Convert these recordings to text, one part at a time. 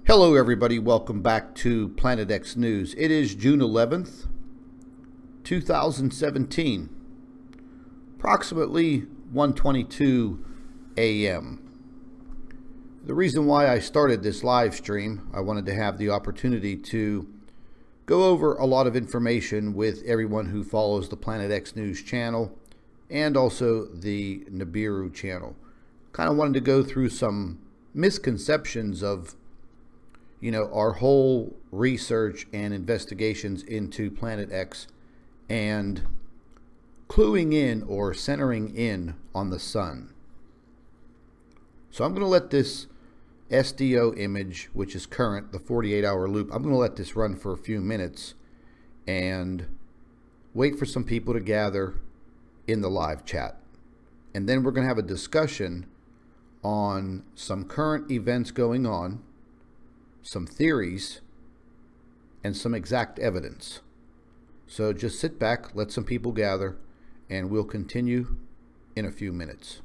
Hello everybody, welcome back to Planet X News. It is June 11th, 2017, approximately 1:22 a.m. The reason why I started this live stream, I wanted to have the opportunity to go over a lot of information with everyone who follows the Planet X News channel and also the Nibiru channel. Kind of wanted to go through some misconceptions of our whole research and investigations into Planet X and cluing in or centering in on the sun. So I'm going to let this SDO image, which is current, the 48-hour loop, I'm going to let this run for a few minutes and wait for some people to gather in the live chat. And then we're going to have a discussion on some current events going on, some theories, and some exact evidence. So just sit back, let some people gather, and we'll continue in a few minutes.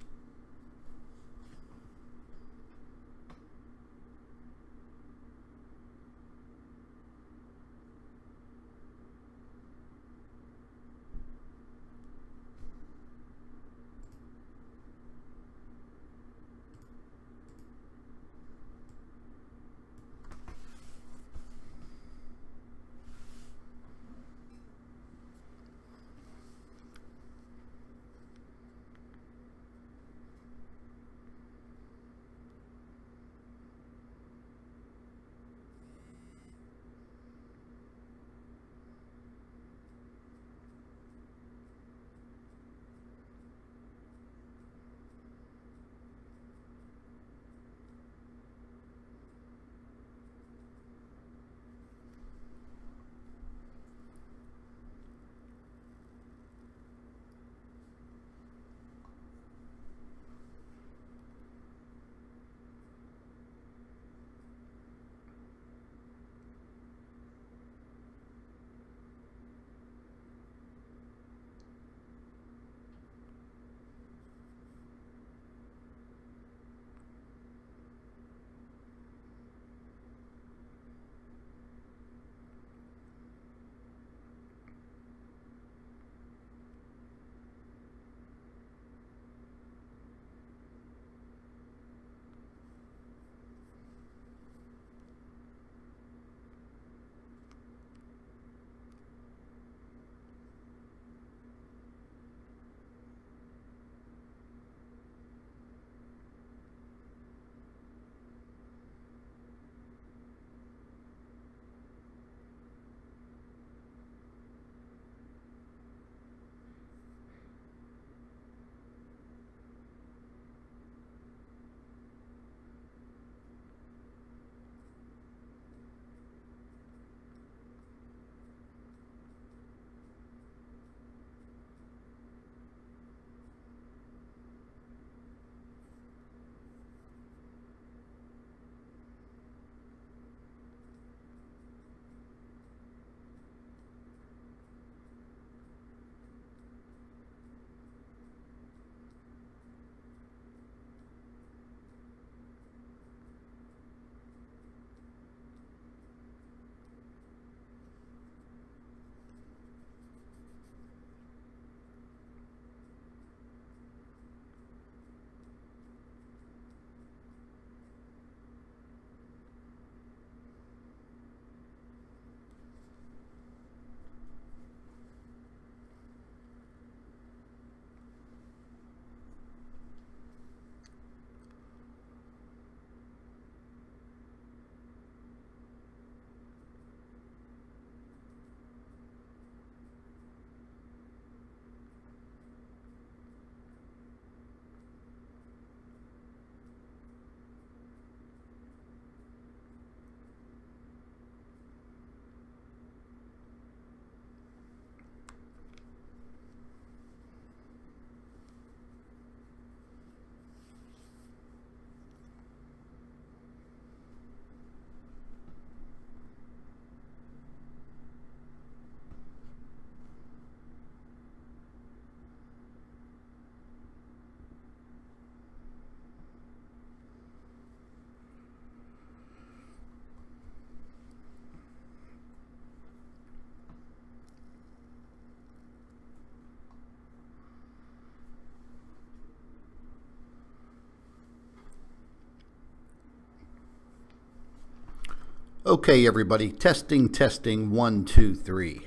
Okay, everybody, testing, 1, 2, 3.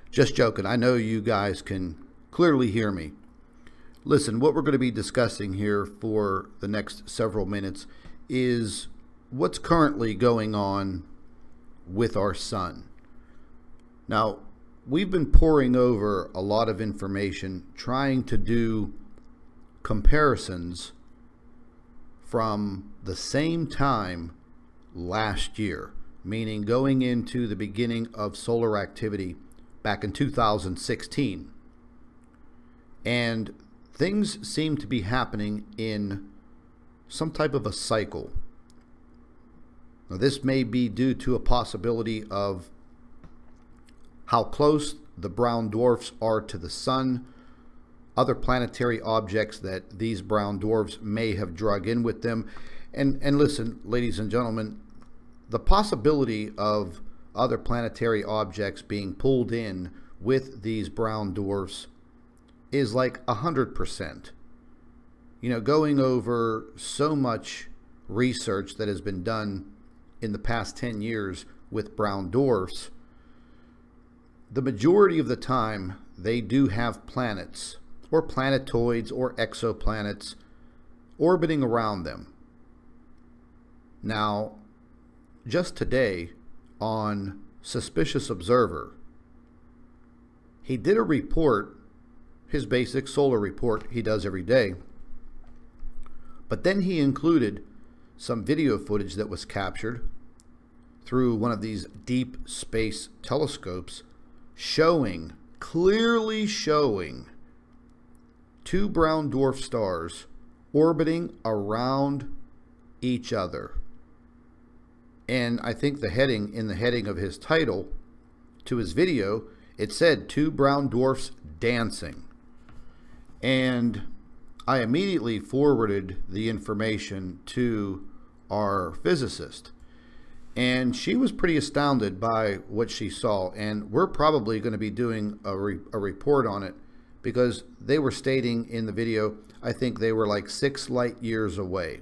Just joking. I know you guys can clearly hear me. Listen, what we're going to be discussing here for the next several minutes is what's currently going on with our sun. Now, we've been poring over a lot of information, trying to do comparisons from the same time last year, meaning going into the beginning of solar activity back in 2016. And things seem to be happening in some type of a cycle. Now, this may be due to a possibility of how close the brown dwarfs are to the sun, other planetary objects that these brown dwarfs may have drug in with them. And listen, ladies and gentlemen, the possibility of other planetary objects being pulled in with these brown dwarfs is like 100%. You know, going over so much research that has been done in the past 10 years with brown dwarfs, the majority of the time they do have planets or planetoids or exoplanets orbiting around them. Now, just today on Suspicious Observer, he did a report, his basic solar report he does every day, but then he included some video footage that was captured through one of these deep space telescopes clearly showing two brown dwarf stars orbiting around each other. And I think in the heading of his title to his video, it said two brown dwarfs dancing. And I immediately forwarded the information to our physicist. And she was pretty astounded by what she saw. And we're probably going to be doing a report on it, because they were stating in the video, I think they were like 6 light years away.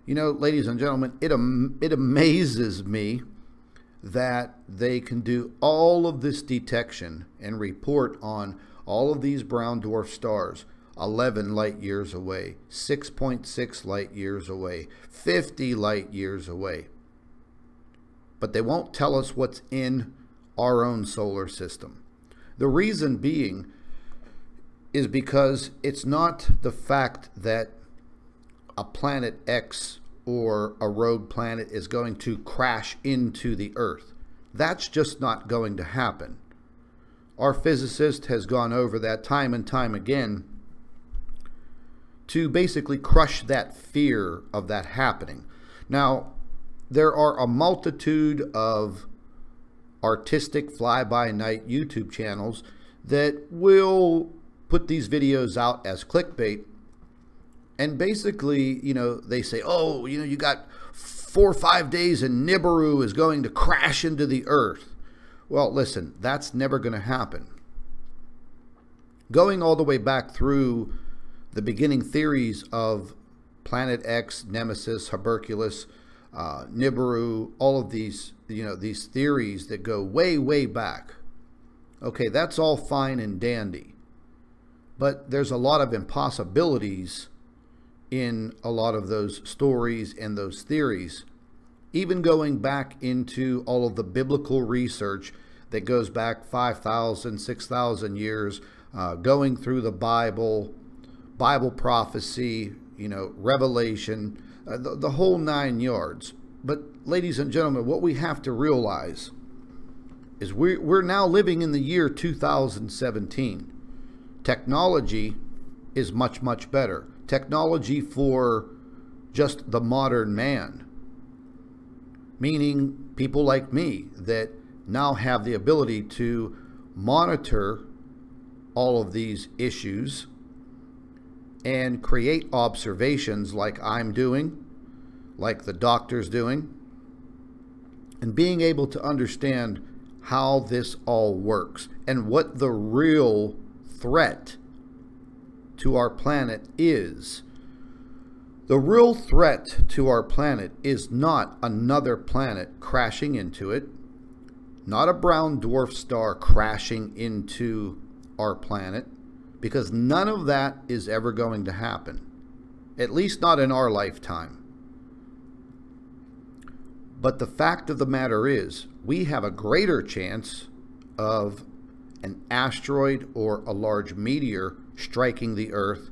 You know, ladies and gentlemen, it amazes me that they can do all of this detection and report on all of these brown dwarf stars 11 light years away, 6.6 light years away, 50 light years away. But they won't tell us what's in our own solar system. The reason being is because it's not the fact that a planet X or a rogue planet is going to crash into the Earth. That's just not going to happen. Our physicist has gone over that time and time again to basically crush that fear of that happening. Now, there are a multitude of artistic fly-by-night YouTube channels that will put these videos out as clickbait. And basically, you know, they say, oh, you know, you got 4 or 5 days and Nibiru is going to crash into the Earth. Well, listen, that's never going to happen. Going all the way back through the beginning theories of Planet X, Nemesis, Hercules, Nibiru, all of these, you know, these theories that go way, way back. Okay, that's all fine and dandy. But there's a lot of impossibilities in a lot of those stories and those theories, even going back into all of the biblical research that goes back 5,000, 6,000 years, going through the Bible prophecy, you know, Revelation, the whole 9 yards. But ladies and gentlemen, what we have to realize is we're now living in the year 2017. Technology is much, much better. Technology for just the modern man, meaning people like me that now have the ability to monitor all of these issues and create observations like I'm doing, like the doctor's doing, and being able to understand how this all works and what the real threat to our planet is. The real threat to our planet is not another planet crashing into it, not a brown dwarf star crashing into our planet, because none of that is ever going to happen, at least not in our lifetime. But the fact of the matter is, we have a greater chance of an asteroid or a large meteor striking the Earth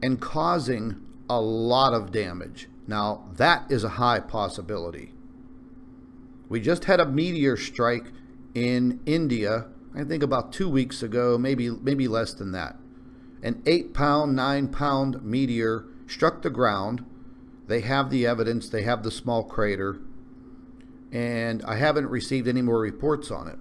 and causing a lot of damage. Now, that is a high possibility. We just had a meteor strike in India, I think about 2 weeks ago, maybe less than that. An 8-pound, 9-pound meteor struck the ground. They have the evidence, they have the small crater, and I haven't received any more reports on it.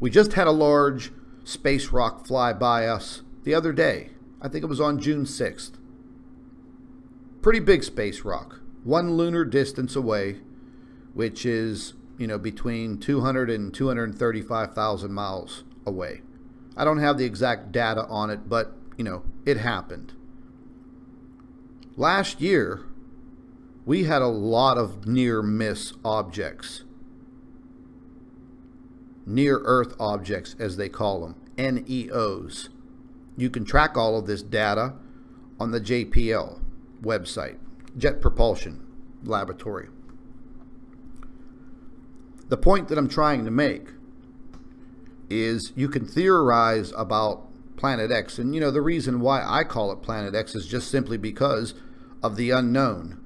We just had a large space rock fly by us the other day. I think it was on June 6th. Pretty big space rock, 1 lunar distance away, which is, between 200 and 235,000 miles away. I don't have the exact data on it, but, it happened. Last year, we had a lot of near-miss objects. Near-Earth objects, as they call them, NEOs. You can track all of this data on the JPL website, Jet Propulsion Laboratory. The point that I'm trying to make is you can theorize about Planet X, and the reason why I call it Planet X is just simply because of the unknown.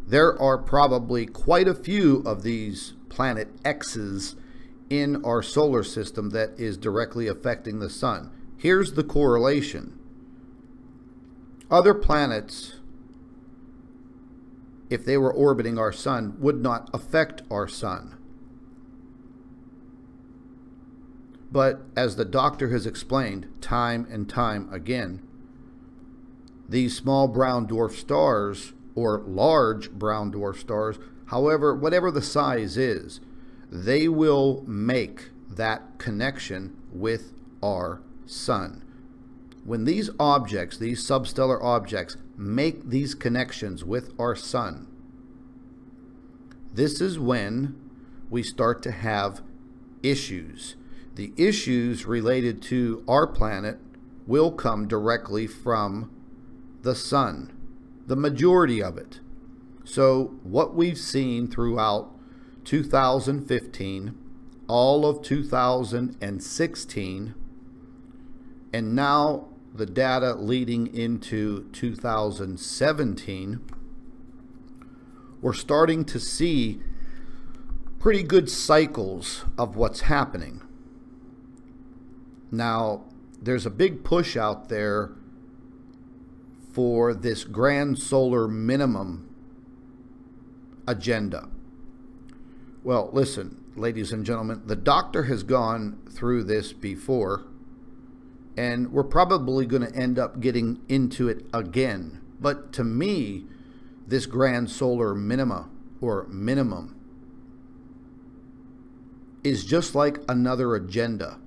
There are probably quite a few of these Planet X's in our solar system that is directly affecting the sun. Here's the correlation. Other planets, if they were orbiting our sun, would not affect our sun. But as the doctor has explained time and time again, these small brown dwarf stars, or large brown dwarf stars, however, whatever the size is, they will make that connection with our sun. When these objects, these substellar objects, make these connections with our sun, this is when we start to have issues. The issues related to our planet will come directly from the sun, the majority of it. So what we've seen throughout 2015, all of 2016, and now the data leading into 2017, we're starting to see pretty good cycles of what's happening. Now, there's a big push out there for this grand solar minimum agenda. Well, listen, ladies and gentlemen, the doctor has gone through this before, and we're probably going to end up getting into it again. But to me, this grand solar minima, or minimum, is just like another agenda.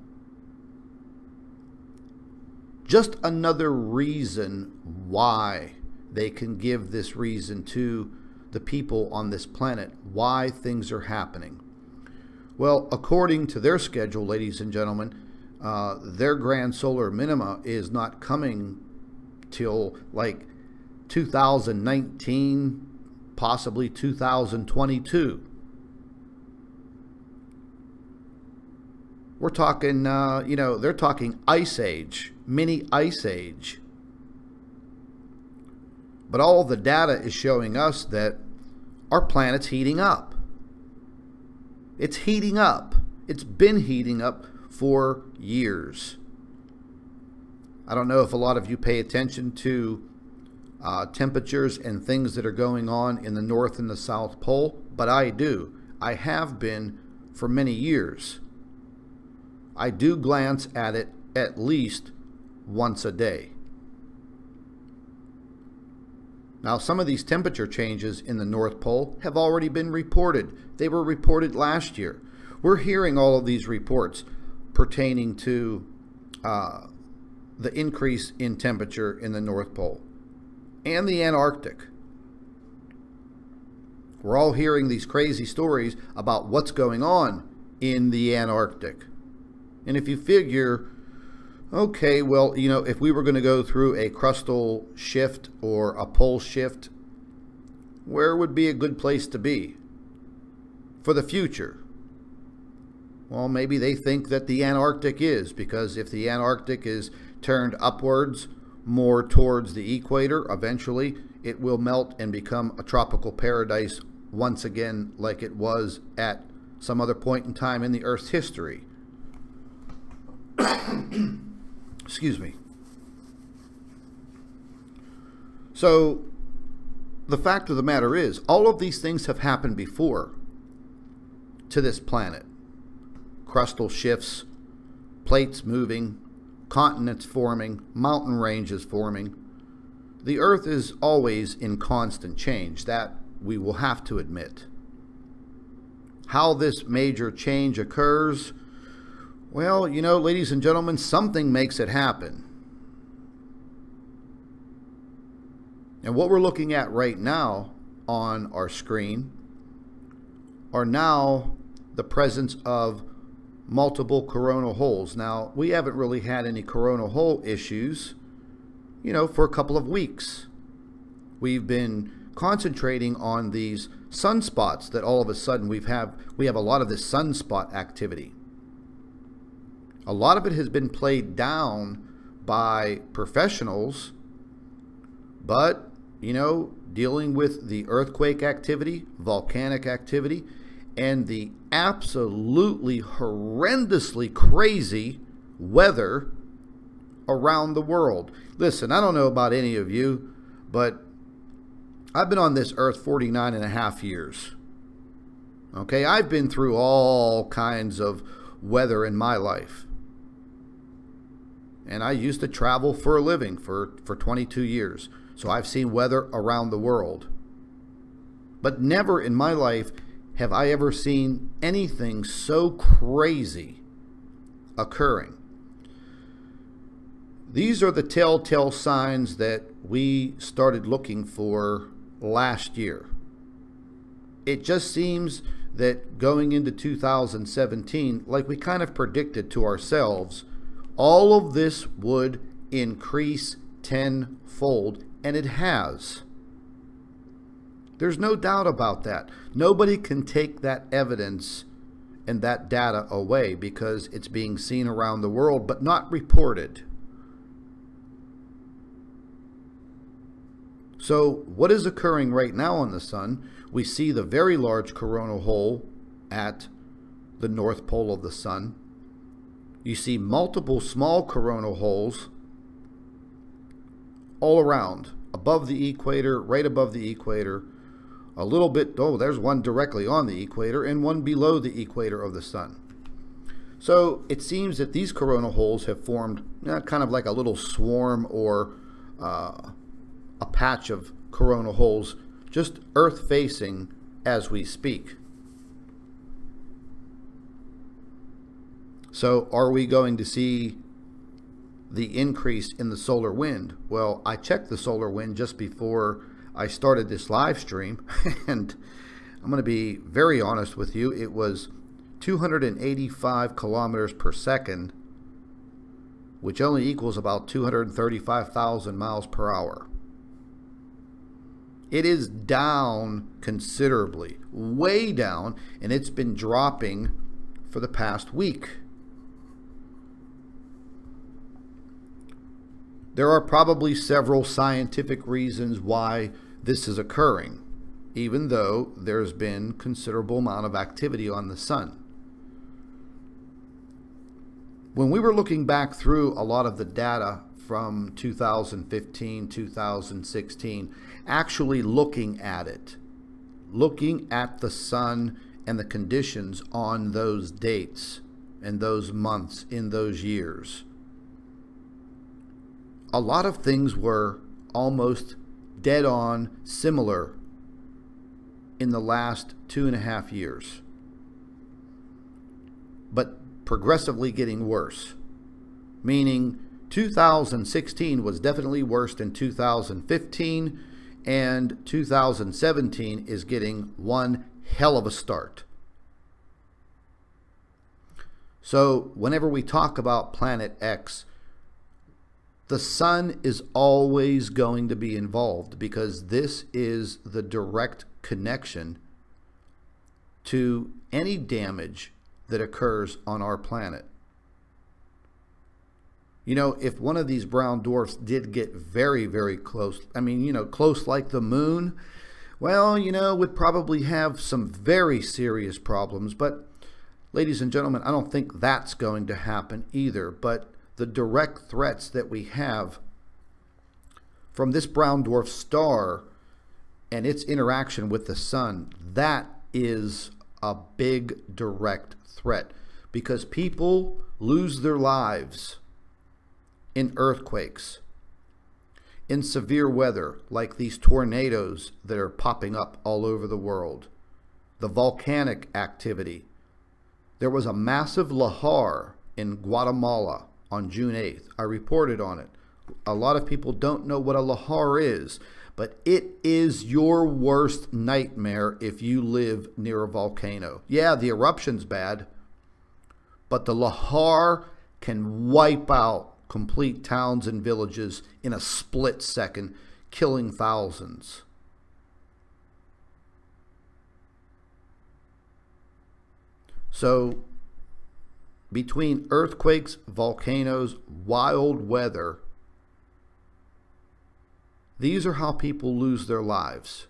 Just another reason why they can give this reason to the people on this planet, why things are happening. Well, according to their schedule, ladies and gentlemen, their grand solar minima is not coming till like 2019, possibly 2022. We're talking, they're talking ice age, mini ice age. But all the data is showing us that our planet's heating up. It's heating up. It's been heating up for years. I don't know if a lot of you pay attention to temperatures and things that are going on in the North and the South Pole, but I do. I have been for many years. I do glance at it at least once a day. Now, some of these temperature changes in the North Pole have already been reported. They were reported last year. We're hearing all of these reports pertaining to the increase in temperature in the North Pole. and the Antarctic. We're all hearing these crazy stories about what's going on in the Antarctic. And if you figure, okay, well, you know, if we were going to go through a crustal shift or a pole shift, where would be a good place to be for the future? Well, maybe they think that the Antarctic is, because if the Antarctic is turned upwards more towards the equator, eventually it will melt and become a tropical paradise once again, like it was at some other point in time in the Earth's history. Excuse me. So the fact of the matter is, all of these things have happened before to this planet. Crustal shifts, plates moving, continents forming, mountain ranges forming. The Earth is always in constant change. That we will have to admit. How this major change occurs, well, you know, ladies and gentlemen, something makes it happen. And what we're looking at right now on our screen are now the presence of multiple coronal holes. Now, we haven't really had any coronal hole issues, you know, for a couple of weeks. We've been concentrating on these sunspots that all of a sudden we have a lot of this sunspot activity. A lot of it has been played down by professionals, but, you know, dealing with the earthquake activity, volcanic activity, and the absolutely horrendously crazy weather around the world. Listen, I don't know about any of you, but I've been on this earth 49 and a half years. Okay, I've been through all kinds of weather in my life. And I used to travel for a living for 22 years. So I've seen weather around the world. But never in my life have I ever seen anything so crazy occurring. These are the telltale signs that we started looking for last year. It just seems that going into 2017, like we kind of predicted to ourselves, all of this would increase tenfold, and it has. There's no doubt about that. Nobody can take that evidence and that data away because it's being seen around the world but not reported. So what is occurring right now on the sun? We see the very large coronal hole at the north pole of the sun. You see multiple small coronal holes all around, above the equator, right above the equator, a little bit, oh, there's one directly on the equator and one below the equator of the sun. So it seems that these coronal holes have formed kind of like a little swarm or a patch of coronal holes just Earth facing as we speak. So are we going to see the increase in the solar wind? Well, I checked the solar wind just before I started this live stream, and I'm going to be very honest with you. It was 285 kilometers per second, which only equals about 235,000 miles per hour. It is down considerably, way down, and it's been dropping for the past week. There are probably several scientific reasons why this is occurring, even though there's been considerable amount of activity on the sun. When we were looking back through a lot of the data from 2015, 2016, actually looking at it, looking at the sun and the conditions on those dates and those months in those years, a lot of things were almost dead on similar in the last 2.5 years, but progressively getting worse. Meaning 2016 was definitely worse than 2015, and 2017 is getting one hell of a start. So whenever we talk about Planet X, the sun is always going to be involved, because this is the direct connection to any damage that occurs on our planet. You know, if one of these brown dwarfs did get very, very close, I mean, you know, close like the moon, well, you know, we'd probably have some very serious problems. But, ladies and gentlemen, I don't think that's going to happen either. But the direct threats that we have from this brown dwarf star and its interaction with the sun, that is a big direct threat, because people lose their lives in earthquakes, in severe weather like these tornadoes that are popping up all over the world, the volcanic activity. There was a massive lahar in Guatemala on June 8th. I reported on it. A lot of people don't know what a lahar is, but it is your worst nightmare if you live near a volcano. Yeah, the eruption's bad, but the lahar can wipe out complete towns and villages in a split second, killing thousands. So, between earthquakes, volcanoes, wild weather, these are how people lose their lives.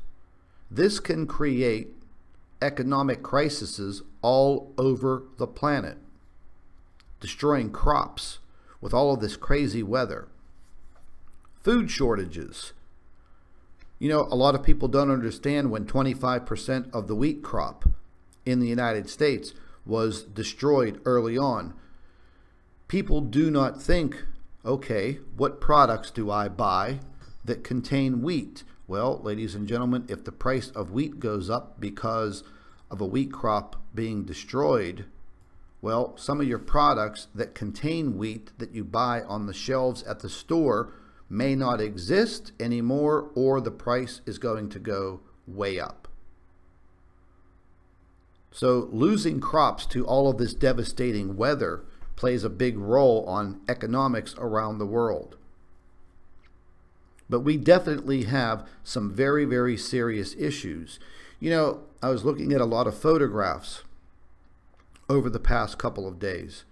This can create economic crises all over the planet, destroying crops with all of this crazy weather. Food shortages. You know, a lot of people don't understand when 25% of the wheat crop in the United States was destroyed early on. People do not think, okay, what products do I buy that contain wheat? Well, ladies and gentlemen, if the price of wheat goes up because of a wheat crop being destroyed, well, some of your products that contain wheat that you buy on the shelves at the store may not exist anymore, or the price is going to go way up. So losing crops to all of this devastating weather plays a big role on economics around the world. But we definitely have some very, very serious issues. You know, I was looking at a lot of photographs over the past couple of days,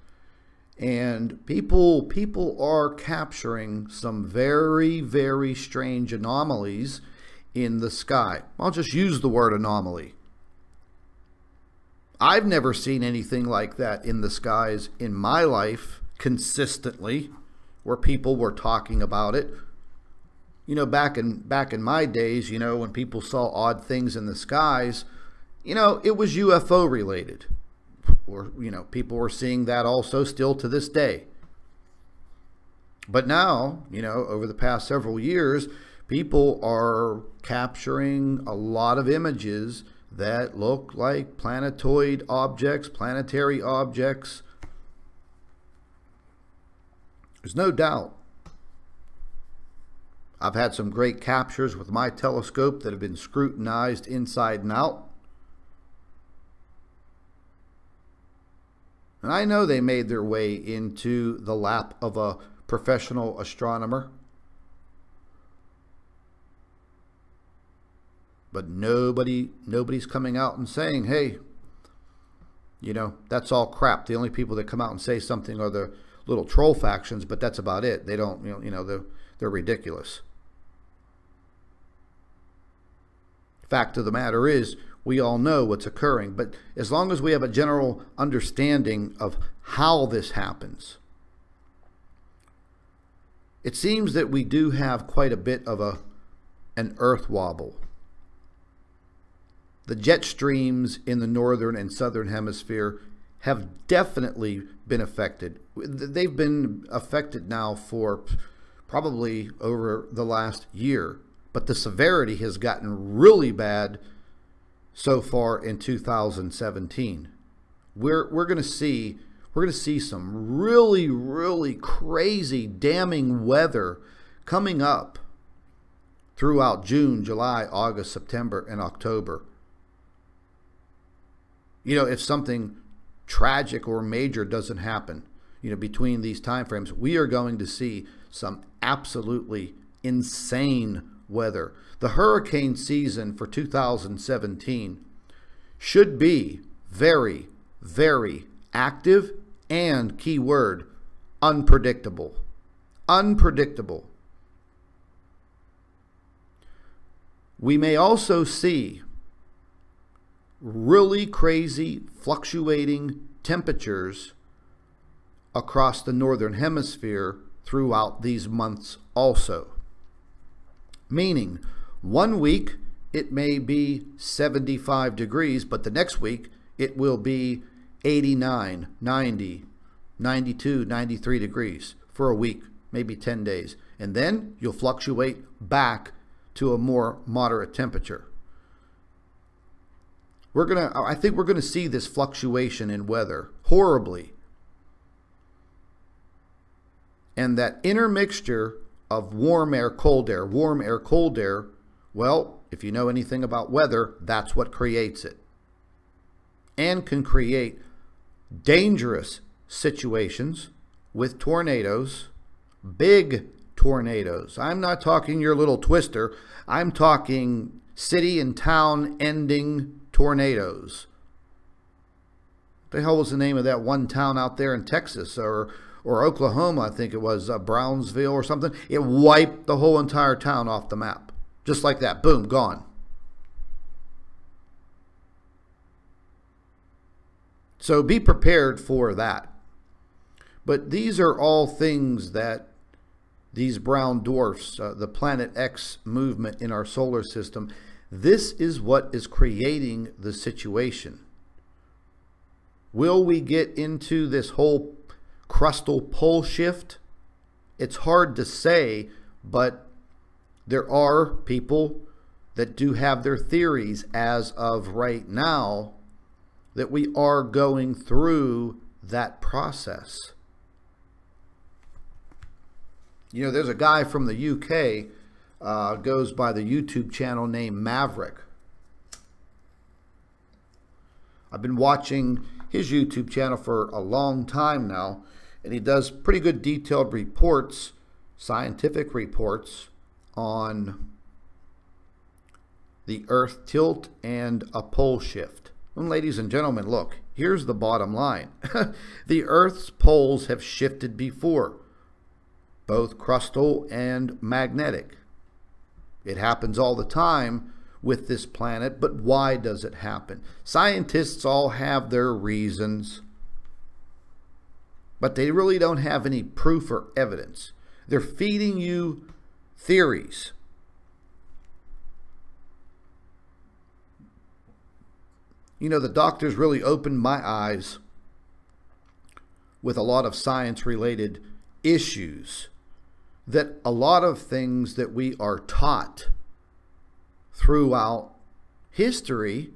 and people are capturing some very, very strange anomalies in the sky. I'll just use the word anomaly. I've never seen anything like that in the skies in my life consistently, where people were talking about it. You know, back in my days, you know, when people saw odd things in the skies, you know, it was UFO related. Or, you know, people were seeing that also still to this day. But now, you know, over the past several years, people are capturing a lot of images that look like planetoid objects, planetary objects. There's no doubt. I've had some great captures with my telescope that have been scrutinized inside and out. And I know they made their way into the lap of a professional astronomer. But nobody's coming out and saying, hey, you know, that's all crap. The only people that come out and say something are the little troll factions, but that's about it. They don't, they're ridiculous. Fact of the matter is, we all know what's occurring, but as long as we have a general understanding of how this happens, it seems that we do have quite a bit of an earth wobble. The jet streams in the northern and southern hemisphere have definitely been affected. They've been affected now for probably over the last year, but the severity has gotten really bad so far in 2017. We're going to see We're going to see some really, really crazy, damning weather coming up throughout June, July, August, September, and October. You know, if something tragic or major doesn't happen, you know, between these time frames, we are going to see some absolutely insane weather. The hurricane season for 2017 should be very, very active and, key word, unpredictable. Unpredictable. We may also see really crazy fluctuating temperatures across the northern hemisphere throughout these months also. Meaning, one week it may be 75 degrees, but the next week it will be 89, 90, 92, 93 degrees for a week, maybe 10 days. And then you'll fluctuate back to a more moderate temperature. I think we're gonna see this fluctuation in weather horribly. And that intermixture of warm air, cold air, warm air, cold air, well, if you know anything about weather, that's what creates it. And can create dangerous situations with tornadoes, big tornadoes. I'm not talking your little twister. I'm talking city and town ending tornadoes. What the hell was the name of that one town out there in Texas or Oklahoma? I think it was Brownsville or something. It wiped the whole entire town off the map. Just like that. Boom, gone. So be prepared for that. But these are all things that these brown dwarfs, the Planet X movement in our solar system, this is what is creating the situation. Will we get into this whole crustal pole shift? It's hard to say, but there are people that do have their theories as of right now that we are going through that process. You know, there's a guy from the UK, goes by the YouTube channel named Maverick. I've been watching his YouTube channel for a long time now, and he does pretty good detailed reports, scientific reports on the Earth tilt and a pole shift. And ladies and gentlemen, look, here's the bottom line. The Earth's poles have shifted before, both crustal and magnetic. It happens all the time with this planet, but why does it happen? Scientists all have their reasons, but they really don't have any proof or evidence. They're feeding you theories. You know, the doctors really opened my eyes with a lot of science-related issues, that a lot of things that we are taught throughout history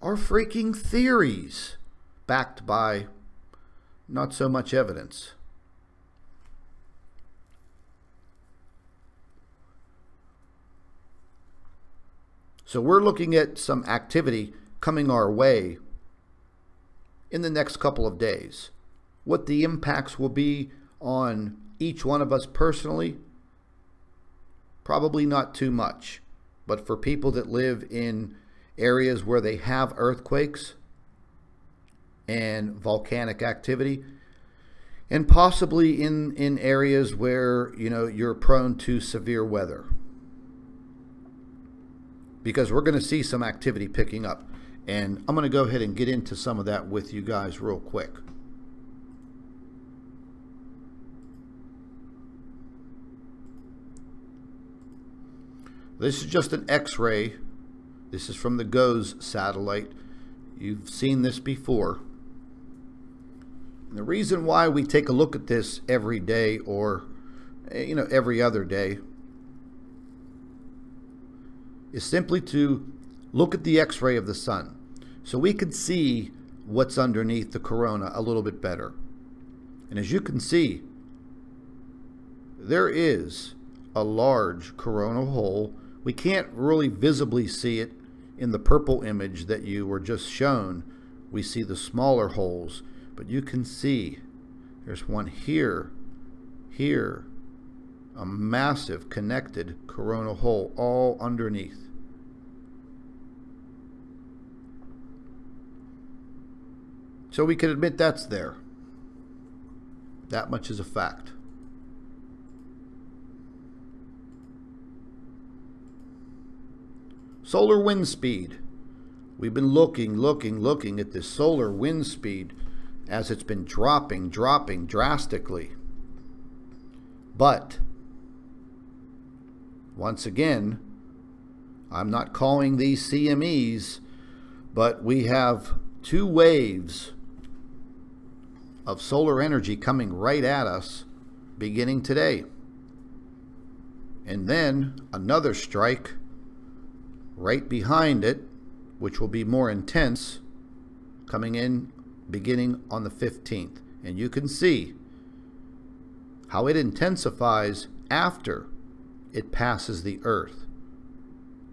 are freaking theories backed by not so much evidence. So we're looking at some activity coming our way in the next couple of days. What the impacts will be on each one of us personally, probably not too much. But for people that live in areas where they have earthquakes and volcanic activity, and possibly in areas where, you know, you're prone to severe weather, because we're going to see some activity picking up. And I'm going to go ahead and get into some of that with you guys real quick. This is just an X-ray. This is from the GOES satellite. You've seen this before. And the reason why we take a look at this every day, or every other day, is simply to look at the X-ray of the sun, so we can see what's underneath the corona a little bit better. And as you can see, there is a large coronal hole. We can't really visibly see it in the purple image that you were just shown. We see the smaller holes, but you can see there's one here, here, a massive connected coronal hole all underneath. So we can admit that's there. That much is a fact. Solar wind speed. We've been looking at this solar wind speed as it's been dropping drastically. But once again, I'm not calling these CMEs, but we have two waves of solar energy coming right at us beginning today. And then another strike right behind it, which will be more intense, coming in beginning on the 15th. And you can see how it intensifies after it passes the Earth.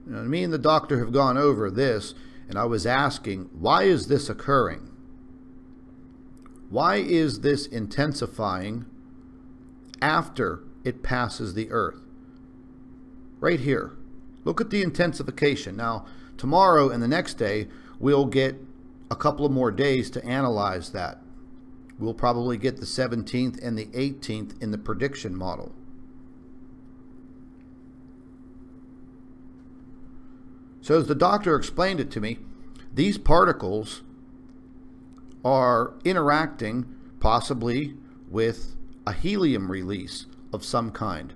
You know, me and the doctor have gone over this, and I was asking, why is this occurring? Why is this intensifying after it passes the Earth? Right here. Look at the intensification. Now, tomorrow and the next day, we'll get a couple of more days to analyze that. We'll probably get the 17th and the 18th in the prediction model. So as the doctor explained it to me, these particles are interacting possibly with a helium release of some kind.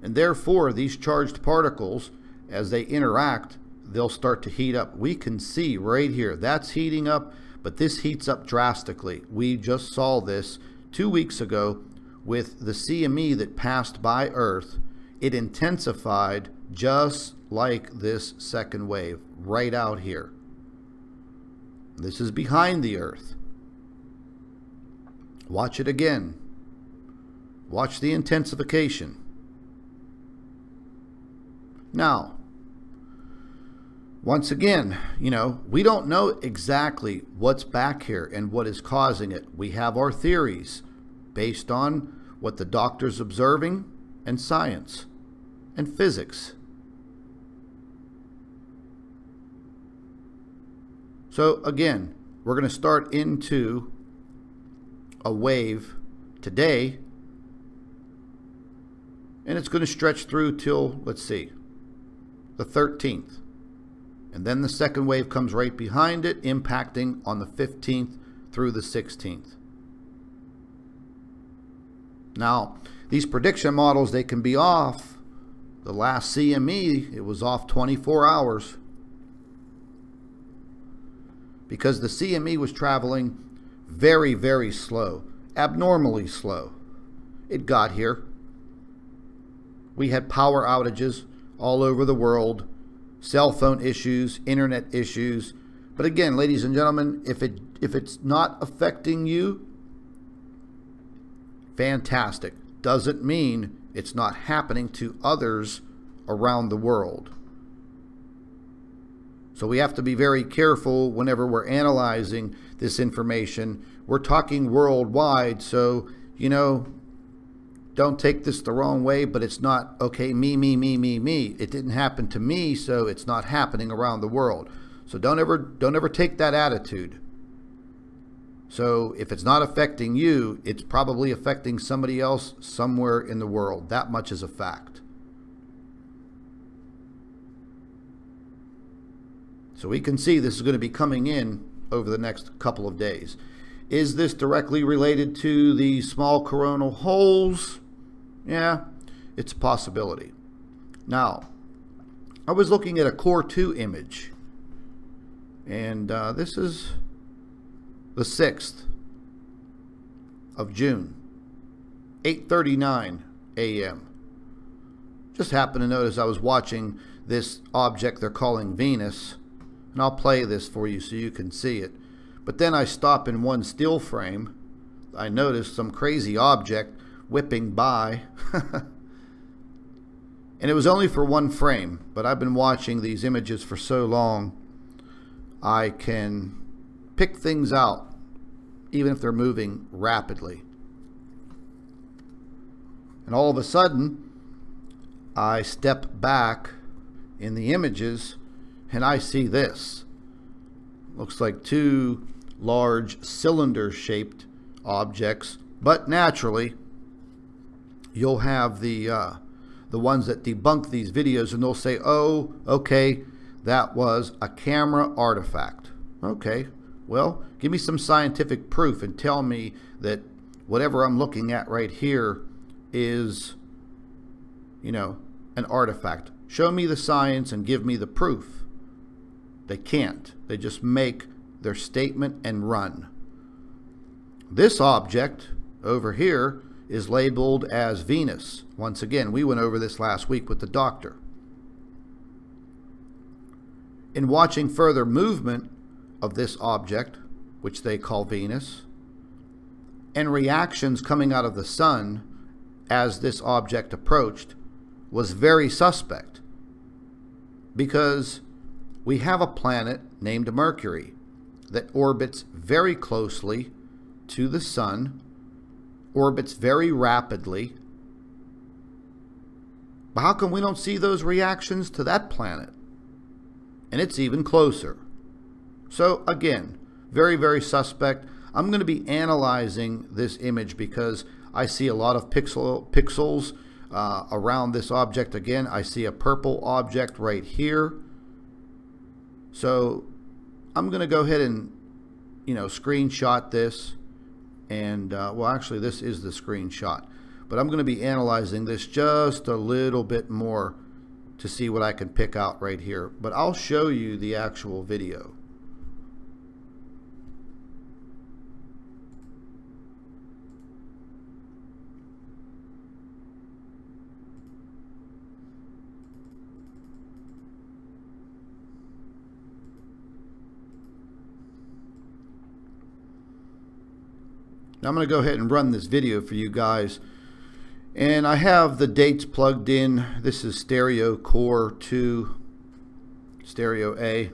And therefore, these charged particles, as they interact, they'll start to heat up. We can see right here, that's heating up, but this heats up drastically. We just saw this 2 weeks ago with the CME that passed by Earth. It intensified just like this second wave right out here. This is behind the Earth. Watch it again. Watch the intensification. Now, once again, you know, we don't know exactly what's back here and what is causing it. We have our theories based on what the doctor's observing and science and physics. So again, we're going to start into a wave today, and it's going to stretch through till, let's see, the 13th. And then the second wave comes right behind it, impacting on the 15th through the 16th. Now, these prediction models, they can be off. The last CME, it was off 24 hours. Because the CME was traveling very, very slow, abnormally slow. It got here. We had power outages all over the world, cell phone issues, internet issues. But again, ladies and gentlemen, if it's not affecting you, fantastic. Doesn't mean it's not happening to others around the world. So we have to be very careful whenever we're analyzing this information. We're talking worldwide, so, you know, don't take this the wrong way, but it's not, okay, me. It didn't happen to me, so it's not happening around the world. So don't ever take that attitude. So if it's not affecting you, it's probably affecting somebody else somewhere in the world. That much is a fact. So we can see this is going to be coming in over the next couple of days. Is this directly related to the small coronal holes? Yeah, it's a possibility. Now, I was looking at a Core 2 image, and this is the 6th of June, 8:39 a.m. Just happened to notice I was watching this object they're calling Venus And I'll play this for you so you can see it. But then I stop in one still frame. I notice some crazy object whipping by. And it was only for one frame, but I've been watching these images for so long, I can pick things out, even if they're moving rapidly. And all of a sudden, I step back in the images, and I see this. Looks like two large cylinder-shaped objects, but naturally, you'll have the ones that debunk these videos, and they'll say, oh, okay, that was a camera artifact. Okay, well, give me some scientific proof and tell me that whatever I'm looking at right here is, you know, an artifact. Show me the science and give me the proof. They can't. They just make their statement and run. This object over here is labeled as Venus. Once again, we went over this last week with the doctor. In watching further movement of this object, which they call Venus, and reactions coming out of the sun as this object approached, was very suspect, because we have a planet named Mercury that orbits very closely to the sun, orbits very rapidly. But how come we don't see those reactions to that planet? And it's even closer. So again, very, very suspect. I'm going to be analyzing this image because I see a lot of pixels around this object. Again, I see a purple object right here. So I'm going to go ahead and, you know, screenshot this. And, well, actually, this is the screenshot. But I'm going to be analyzing this just a little bit more to see what I can pick out right here. But I'll show you the actual video. Now I'm going to go ahead and run this video for you guys. And I have the dates plugged in. This is stereo core 2, stereo A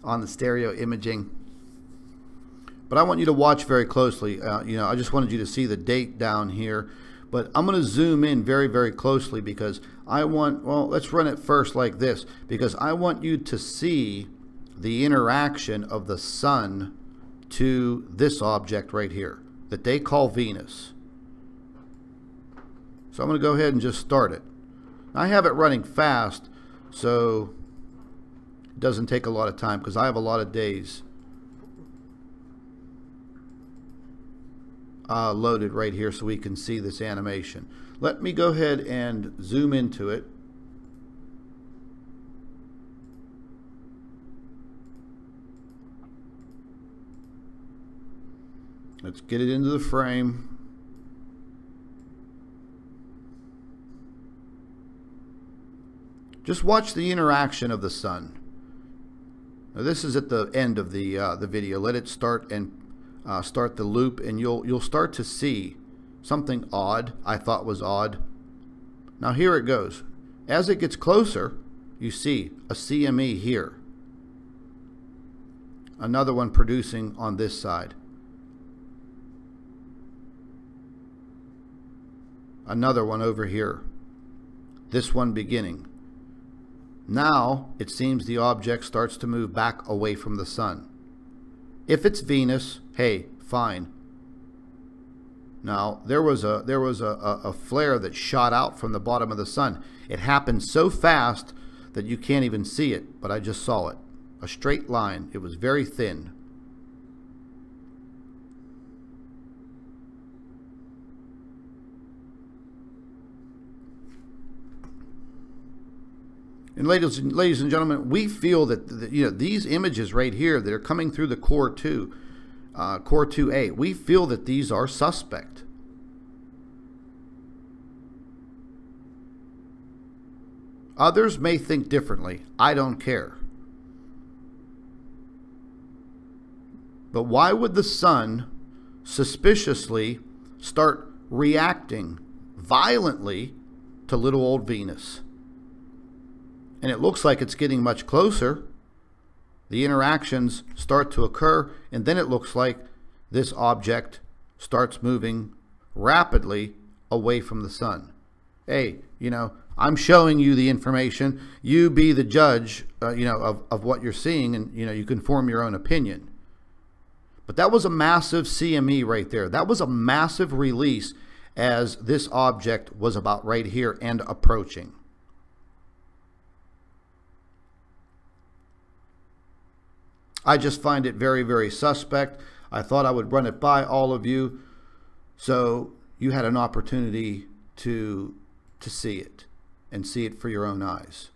on the stereo imaging. But I want you to watch very closely. You know, I just wanted you to see the date down here. But I'm going to zoom in very, very closely because I want, well, let's run it first like this, because I want you to see the interaction of the sun to this object right here that they call Venus. So I'm going to go ahead and just start it. I have it running fast, so it doesn't take a lot of time because I have a lot of days loaded right here so we can see this animation. Let me go ahead and zoom into it. Let's get it into the frame. Just watch the interaction of the sun. Now this is at the end of the video. Let it start and start the loop, and you'll start to see something odd. I thought was odd. Now here it goes. As it gets closer, you see a CME here. Another one producing on this side. Another one over here. This one beginning. Now it seems the object starts to move back away from the sun. If it's Venus, hey, fine. Now there was a flare that shot out from the bottom of the sun. It happened so fast that you can't even see it, but I just saw it. A straight line. It was very thin. And ladies and gentlemen, we feel that you know, these images right here that are coming through the core 2, core 2A, we feel that these are suspect. Others may think differently. I don't care. But why would the sun suspiciously start reacting violently to little old Venus? And it looks like it's getting much closer. The interactions start to occur, and then it looks like this object starts moving rapidly away from the sun. Hey, I'm showing you the information. You be the judge, of what you're seeing, and, you can form your own opinion. But that was a massive CME right there. That was a massive release as this object was about right here and approaching. I just find it very, very suspect. I thought I would run it by all of you so you had an opportunity to see it and see it for your own eyes.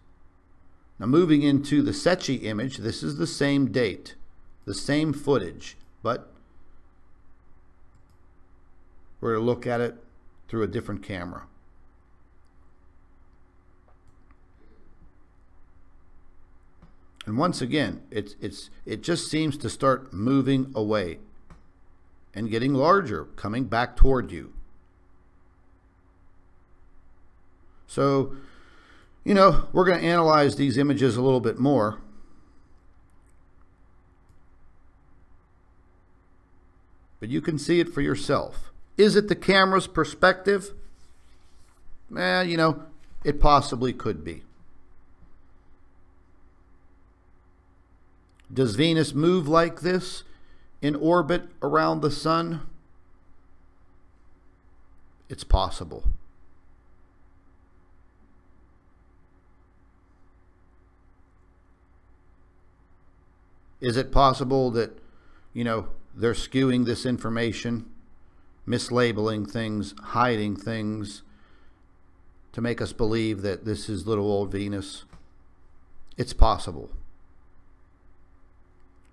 Now, moving into the Secchi image, this is the same date, the same footage, but we're going to look at it through a different camera. And once again, it just seems to start moving away and getting larger, coming back toward you. So, we're going to analyze these images a little bit more. But you can see it for yourself. Is it the camera's perspective? It possibly could be. Does Venus move like this in orbit around the sun? It's possible. Is it possible that, they're skewing this information, mislabeling things, hiding things to make us believe that this is little old Venus? It's possible.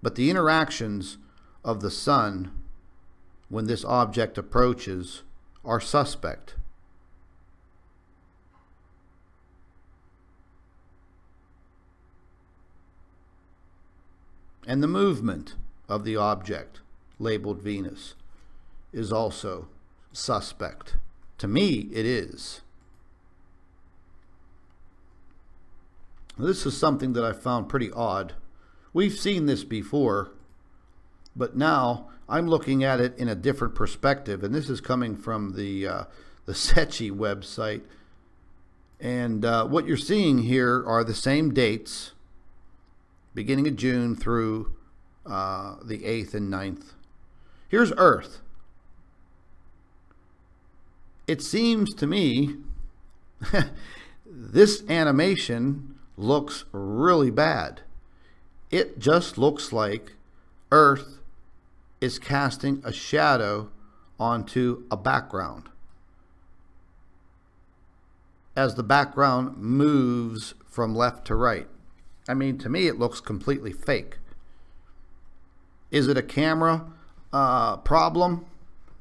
But the interactions of the sun when this object approaches are suspect. And the movement of the object labeled Venus is also suspect. To me, it is. This is something that I found pretty odd. We've seen this before, but now I'm looking at it in a different perspective, and this is coming from the Secchi website. And what you're seeing here are the same dates, beginning of June through the 8th and 9th. Here's Earth. It seems to me this animation looks really bad. It just looks like Earth is casting a shadow onto a background as the background moves from left to right. I mean, to me, it looks completely fake. Is it a camera problem,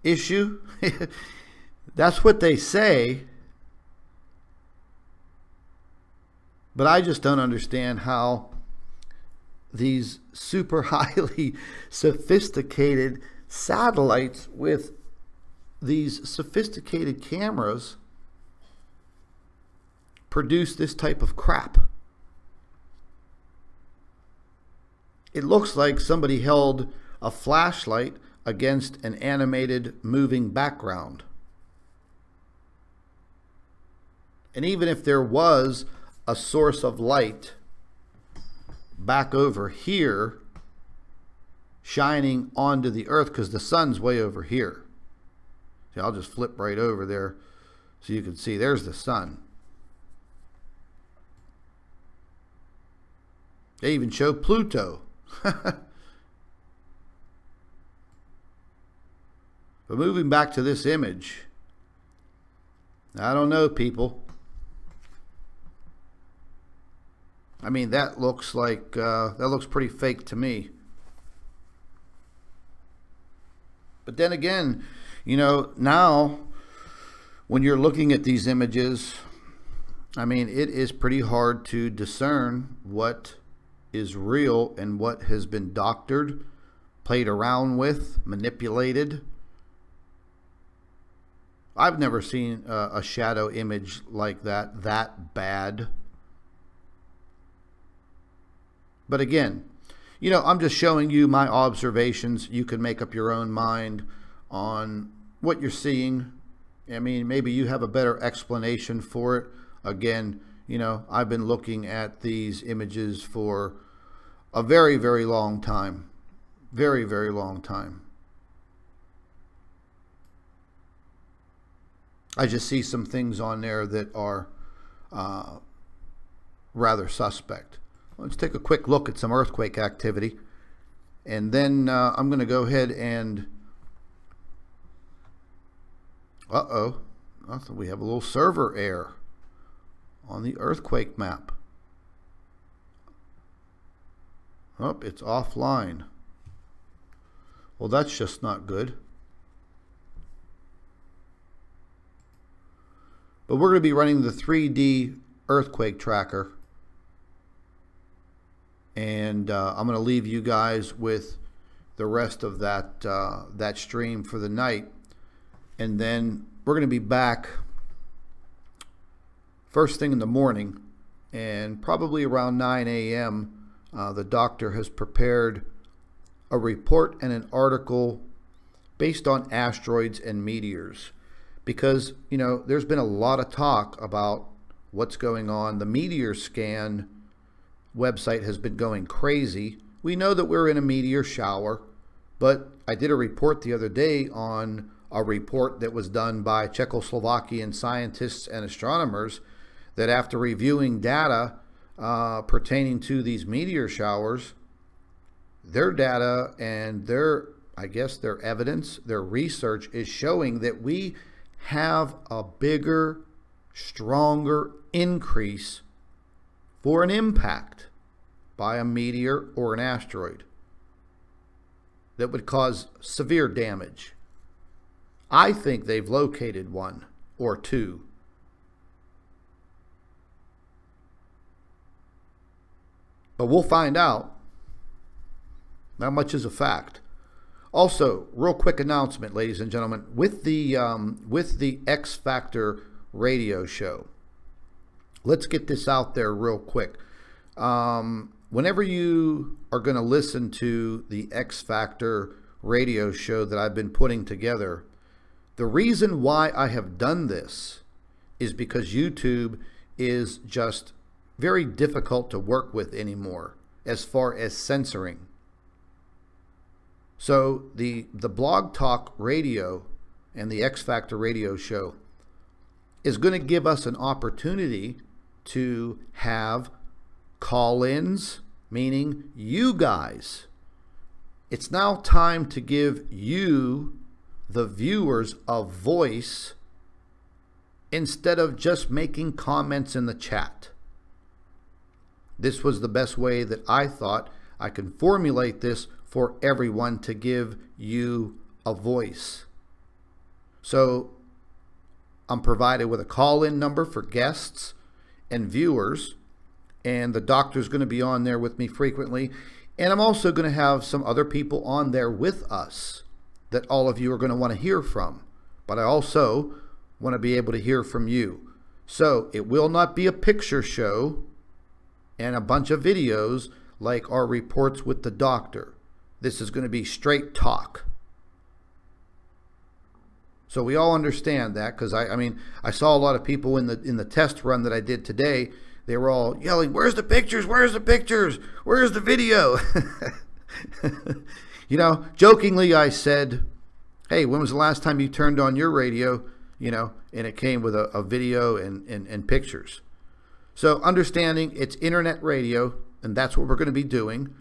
issue? That's what they say. But I just don't understand how these super highly sophisticated satellites with these sophisticated cameras produce this type of crap. It looks like somebody held a flashlight against an animated moving background. And even if there was a source of light back over here shining onto the Earth, because the sun's way over here. See, I'll just flip right over there so you can see there's the sun. They even show Pluto. But moving back to this image, I don't know, people. I mean, that looks like that looks pretty fake to me. But then again, now when you're looking at these images, I mean, it is pretty hard to discern what is real and what has been doctored, played around with, manipulated. I've never seen a shadow image like that bad. But again, you know, I'm just showing you my observations. You can make up your own mind on what you're seeing. I mean, maybe you have a better explanation for it. Again, you know, I've been looking at these images for a very, very long time. Very, very long time. I just see some things on there that are rather suspect. Let's take a quick look at some earthquake activity. And then I'm going to go ahead and... Uh-oh. I thought we have a little server error on the earthquake map. Oh, it's offline. Well, that's just not good. But we're going to be running the 3D earthquake tracker. And I'm going to leave you guys with the rest of that, that stream for the night. And then we're going to be back first thing in the morning. And probably around 9 a.m., the doctor has prepared a report and an article based on asteroids and meteors. Because, you know, there's been a lot of talk about what's going on. The meteor scan website has been going crazy. We know that we're in a meteor shower, but I did a report the other day on a report that was done by Czechoslovakian scientists and astronomers that after reviewing data pertaining to these meteor showers, their data and their, I guess, their evidence, their research is showing that we have a bigger, stronger increase for an impact by a meteor or an asteroid that would cause severe damage. I think they've located one or two. But we'll find out. Not much is a fact. Also, real quick announcement, ladies and gentlemen, with the X Factor radio show. Let's get this out there real quick. Whenever you are going to listen to the X Factor radio show that I've been putting together, the reason why I have done this is because YouTube is just very difficult to work with anymore as far as censoring. So the Blog Talk Radio and the X Factor radio show is going to give us an opportunity to have call-ins, meaning you guys. It's now time to give you, the viewers, a voice instead of just making comments in the chat. This was the best way that I thought I can formulate this for everyone to give you a voice. So I'm provided with a call-in number for guests and viewers, and the doctor's going to be on there with me frequently. And I'm also going to have some other people on there with us that all of you are going to want to hear from. But I also want to be able to hear from you. So it will not be a picture show and a bunch of videos like our reports with the doctor. This is going to be straight talk. So we all understand that, because I mean, I saw a lot of people in the test run that I did today. They were all yelling, "Where's the pictures? Where's the pictures? Where's the video?" You know, jokingly I said, "Hey, when was the last time you turned on your radio?" You know, and it came with a video and pictures. So understanding it's internet radio, and that's what we're going to be doing.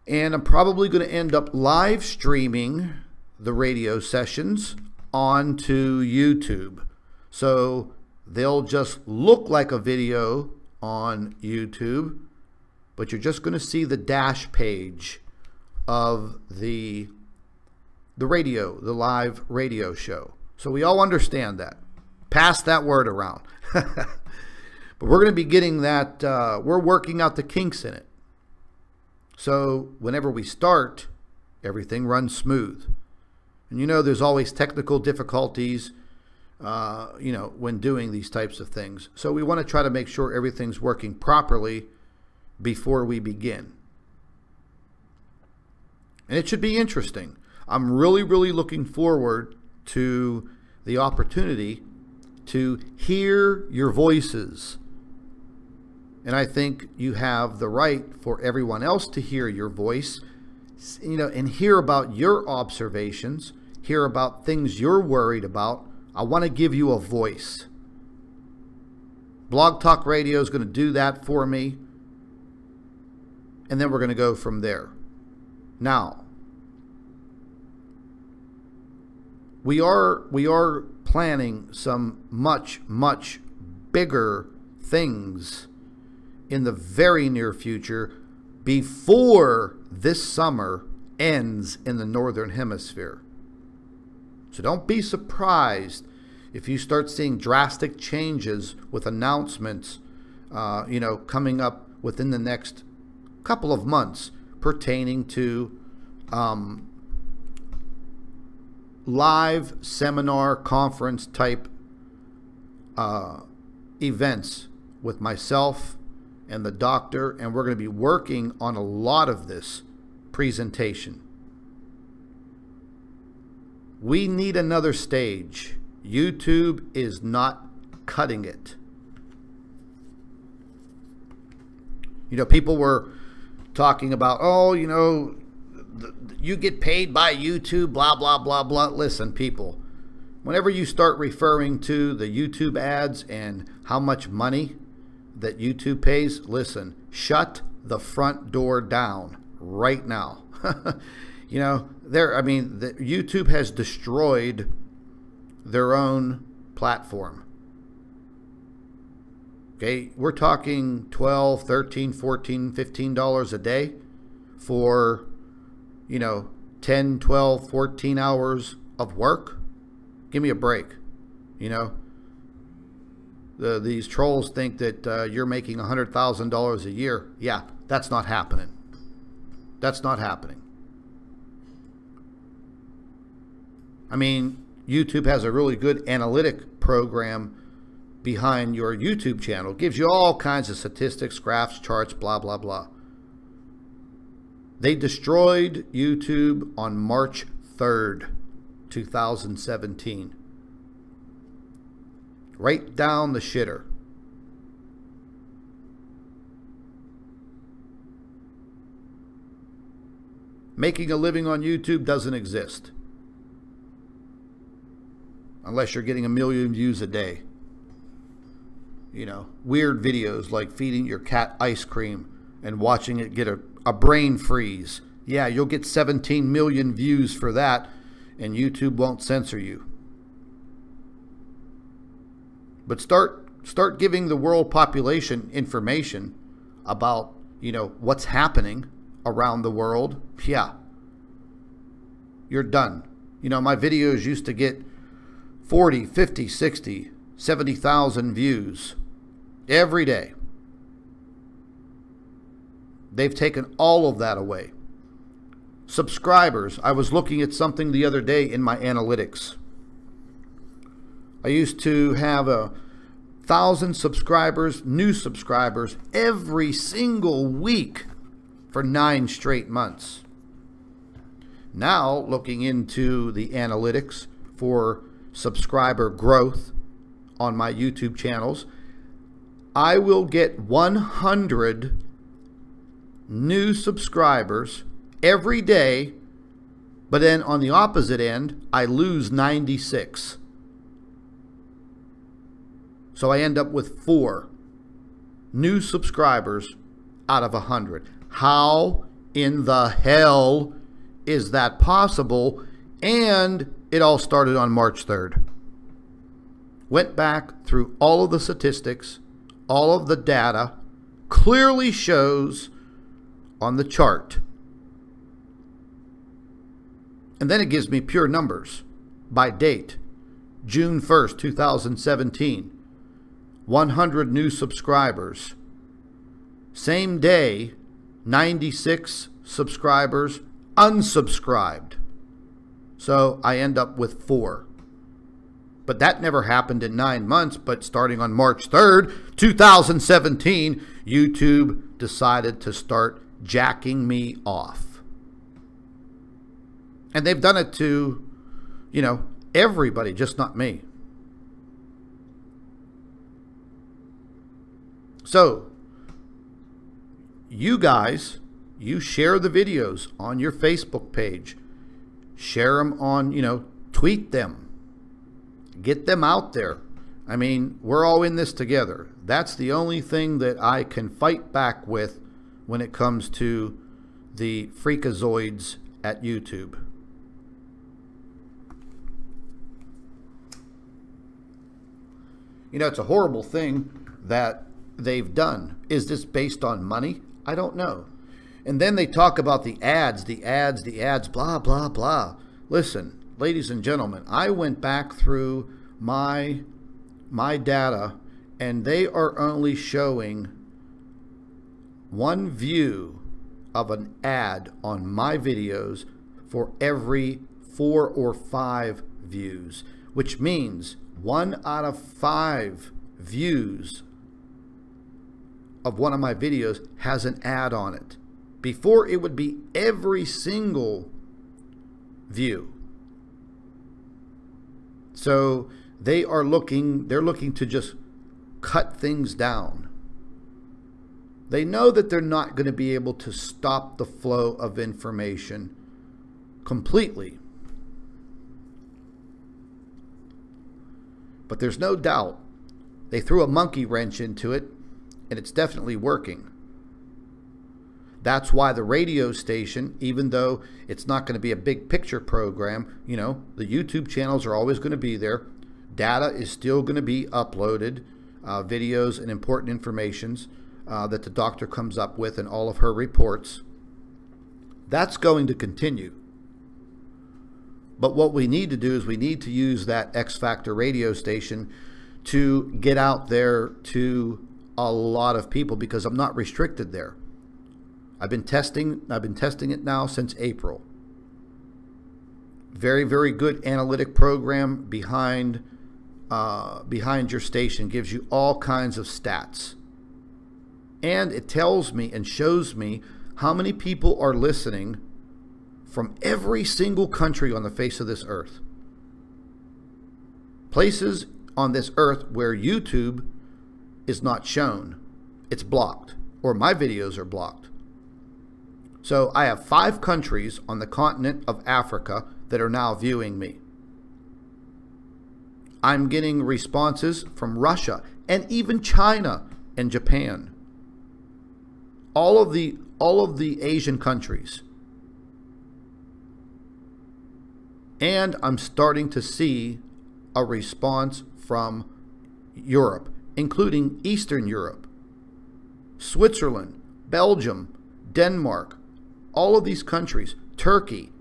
And I'm probably going to end up live streaming the radio sessions onto YouTube. So they'll just look like a video on YouTube, but you're just going to see the dash page of the radio, the live radio show. So we all understand that. Pass that word around. But we're going to be getting that, we're working out the kinks in it. So whenever we start, everything runs smooth. And you know, there's always technical difficulties, when doing these types of things. So we want to try to make sure everything's working properly before we begin. And it should be interesting. I'm really, really looking forward to the opportunity to hear your voices. And I think you have the right for everyone else to hear your voice, and hear about your observations, hear about things you're worried about. I want to give you a voice. Blog Talk Radio is going to do that for me. And then we're going to go from there. Now, we are planning some much, much bigger things in the very near future before this summer ends in the Northern Hemisphere. So don't be surprised if you start seeing drastic changes with announcements, coming up within the next couple of months pertaining to live seminar conference type events with myself and the doctor, and we're going to be working on a lot of this presentation. We need another stage. YouTube is not cutting it. People were talking about, you get paid by YouTube, blah, blah, blah, blah. Listen, people, whenever you start referring to the YouTube ads and how much money that YouTube pays, listen, shut the front door down right now. YouTube has destroyed their own platform. Okay, we're talking $12, $13, $14, $15 a day for, 10, 12, 14 hours of work. Give me a break. These trolls think that you're making $100,000 a year. Yeah, that's not happening. That's not happening. YouTube has a really good analytic program behind your YouTube channel. It gives you all kinds of statistics, graphs, charts, blah, blah, blah. They destroyed YouTube on March 3rd, 2017. Right down the shitter. Making a living on YouTube doesn't exist. Unless you're getting 1 million views a day. Weird videos like feeding your cat ice cream and watching it get a brain freeze. Yeah, you'll get 17 million views for that, and YouTube won't censor you. But start giving the world population information about, what's happening around the world. Yeah. You're done. My videos used to get 40, 50, 60, 70,000 views every day. They've taken all of that away. Subscribers. I was looking at something the other day in my analytics. I used to have 1,000 subscribers, new subscribers, every single week for 9 straight months. Now, looking into the analytics for subscriber growth on my YouTube channels, I will get 100 new subscribers every day, but then on the opposite end, I lose 96. So I end up with 4 new subscribers out of 100. How in the hell is that possible? And it all started on March 3rd. Went back through all of the statistics, all of the data, clearly shows on the chart. And then it gives me pure numbers by date. June 1st, 2017. 100 new subscribers. Same day, 96 subscribers unsubscribed. So I end up with 4. But that never happened in 9 months. But starting on March 3rd, 2017, YouTube decided to start jacking me off. And they've done it to, everybody, just not me. So, you guys, you share the videos on your Facebook page. Share them on, tweet them. Get them out there. I mean, we're all in this together. That's the only thing that I can fight back with when it comes to the freakazoids at YouTube. It's a horrible thing that they've done. Is this based on money? I don't know. And then they talk about the ads, blah, blah, blah. Listen, ladies and gentlemen, I went back through my data, and they are only showing 1 view of an ad on my videos for every 4 or 5 views, which means 1 out of 5 views of one of my videos has an ad on it. Before, it would be every single view. So they're looking to just cut things down. They know that they're not going to be able to stop the flow of information completely. But there's no doubt they threw a monkey wrench into it, and it's definitely working. That's why the radio station, even though it's not going to be a big picture program, the YouTube channels are always going to be there. Data is still going to be uploaded, videos and important informations that the doctor comes up with in all of her reports. That's going to continue. But what we need to do is we need to use that X Factor radio station to get out there to a lot of people, because I'm not restricted there. I've been testing it now since April. Very, very good analytic program behind your station. Gives you all kinds of stats. And it tells me and shows me how many people are listening from every single country on the face of this earth. Places on this earth where YouTube is not shown. It's blocked, or my videos are blocked. So I have 5 countries on the continent of Africa that are now viewing me. I'm getting responses from Russia and even China and Japan. All of the Asian countries. And I'm starting to see a response from Europe, including Eastern Europe, Switzerland, Belgium, Denmark, all of these countries, Turkey,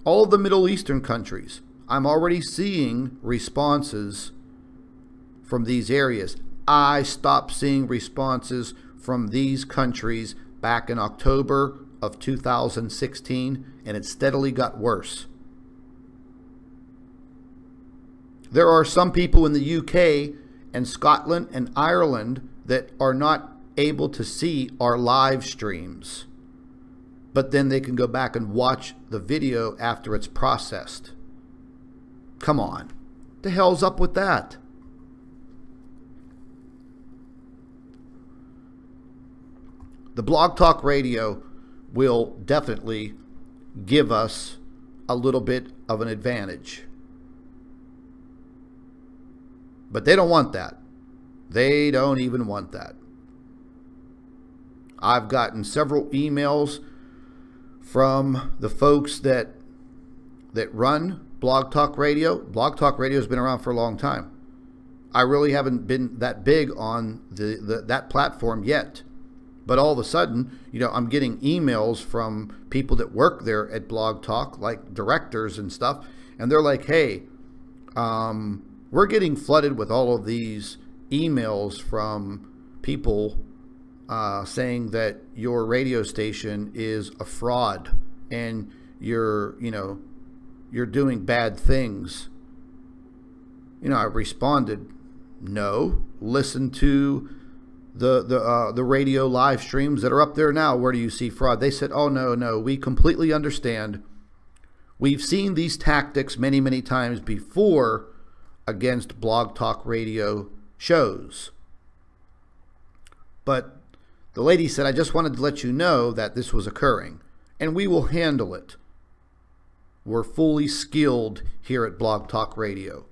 all of the Middle Eastern countries. I'm already seeing responses from these areas. I stopped seeing responses from these countries back in October of 2016, and it steadily got worse. There are some people in the UK and Scotland and Ireland that are not able to see our live streams, but then they can go back and watch the video after it's processed. Come on, the hell's up with that? The Blog Talk Radio will definitely give us a little bit of an advantage. But they don't want that. They don't even want that. I've gotten several emails from the folks that run Blog Talk Radio. Blog Talk Radio has been around for a long time. I really haven't been that big on that platform yet. But all of a sudden, I'm getting emails from people that work there at Blog Talk, like directors and stuff, and they're like, hey, we're getting flooded with all of these emails from people saying that your radio station is a fraud. and you're doing bad things. I responded, no, listen to the radio live streams that are up there now. Where do you see fraud? They said, oh, no, we completely understand. We've seen these tactics many, many times before against Blog Talk Radio shows. But the lady said, I just wanted to let you know that this was occurring, and we will handle it. We're fully skilled here at Blog Talk Radio.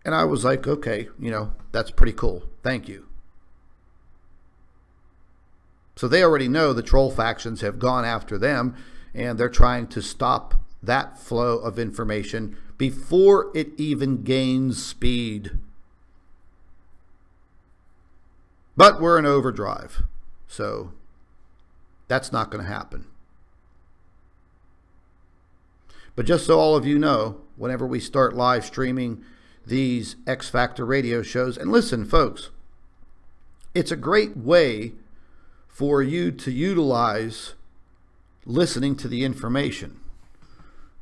And I was like, okay, that's pretty cool. Thank you. So they already know the troll factions have gone after them, and they're trying to stop that flow of information before it even gains speed. But we're in overdrive, so that's not going to happen. But just so all of you know, whenever we start live streaming these X Factor radio shows, and listen, folks, it's a great way for you to utilize listening to the information.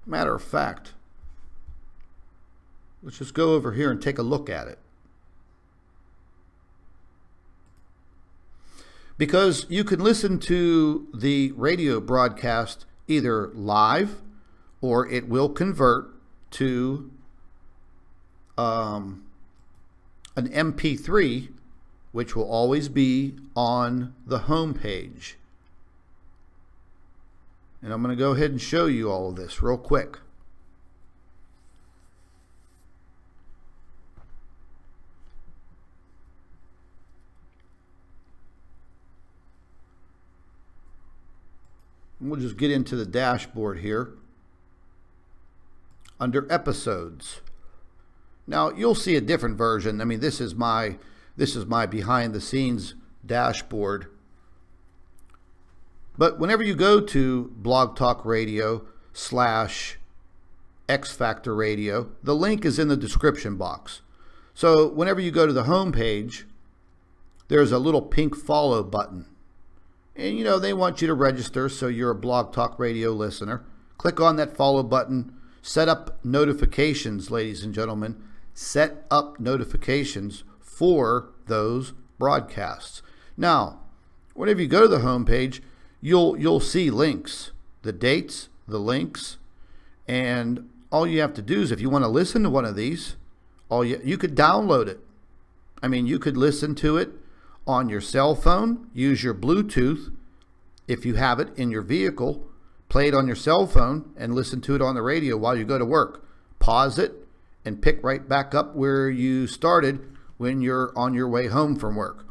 Matter of fact, let's just go over here and take a look at it. Because you can listen to the radio broadcast either live, or it will convert to an MP3, which will always be on the home page. And I'm going to go ahead and show you all of this real quick. And we'll just get into the dashboard here. Under episodes. Now you'll see a different version. I mean, this is my behind the scenes dashboard. But whenever you go to Blog Talk Radio / X Factor Radio, the link is in the description box. So whenever you go to the home page, there's a little pink follow button. And they want you to register so you're a Blog Talk Radio listener. Click on that follow button. Set up notifications, ladies and gentlemen. Set up notifications for those broadcasts. Now, whenever you go to the home page, you'll see links, the dates, the links, and all you have to do is, if you want to listen to one of these, you could download it. I mean, you could listen to it on your cell phone, use your Bluetooth if you have it in your vehicle, play it on your cell phone and listen to it on the radio while you go to work. Pause it and pick right back up where you started when you're on your way home from work.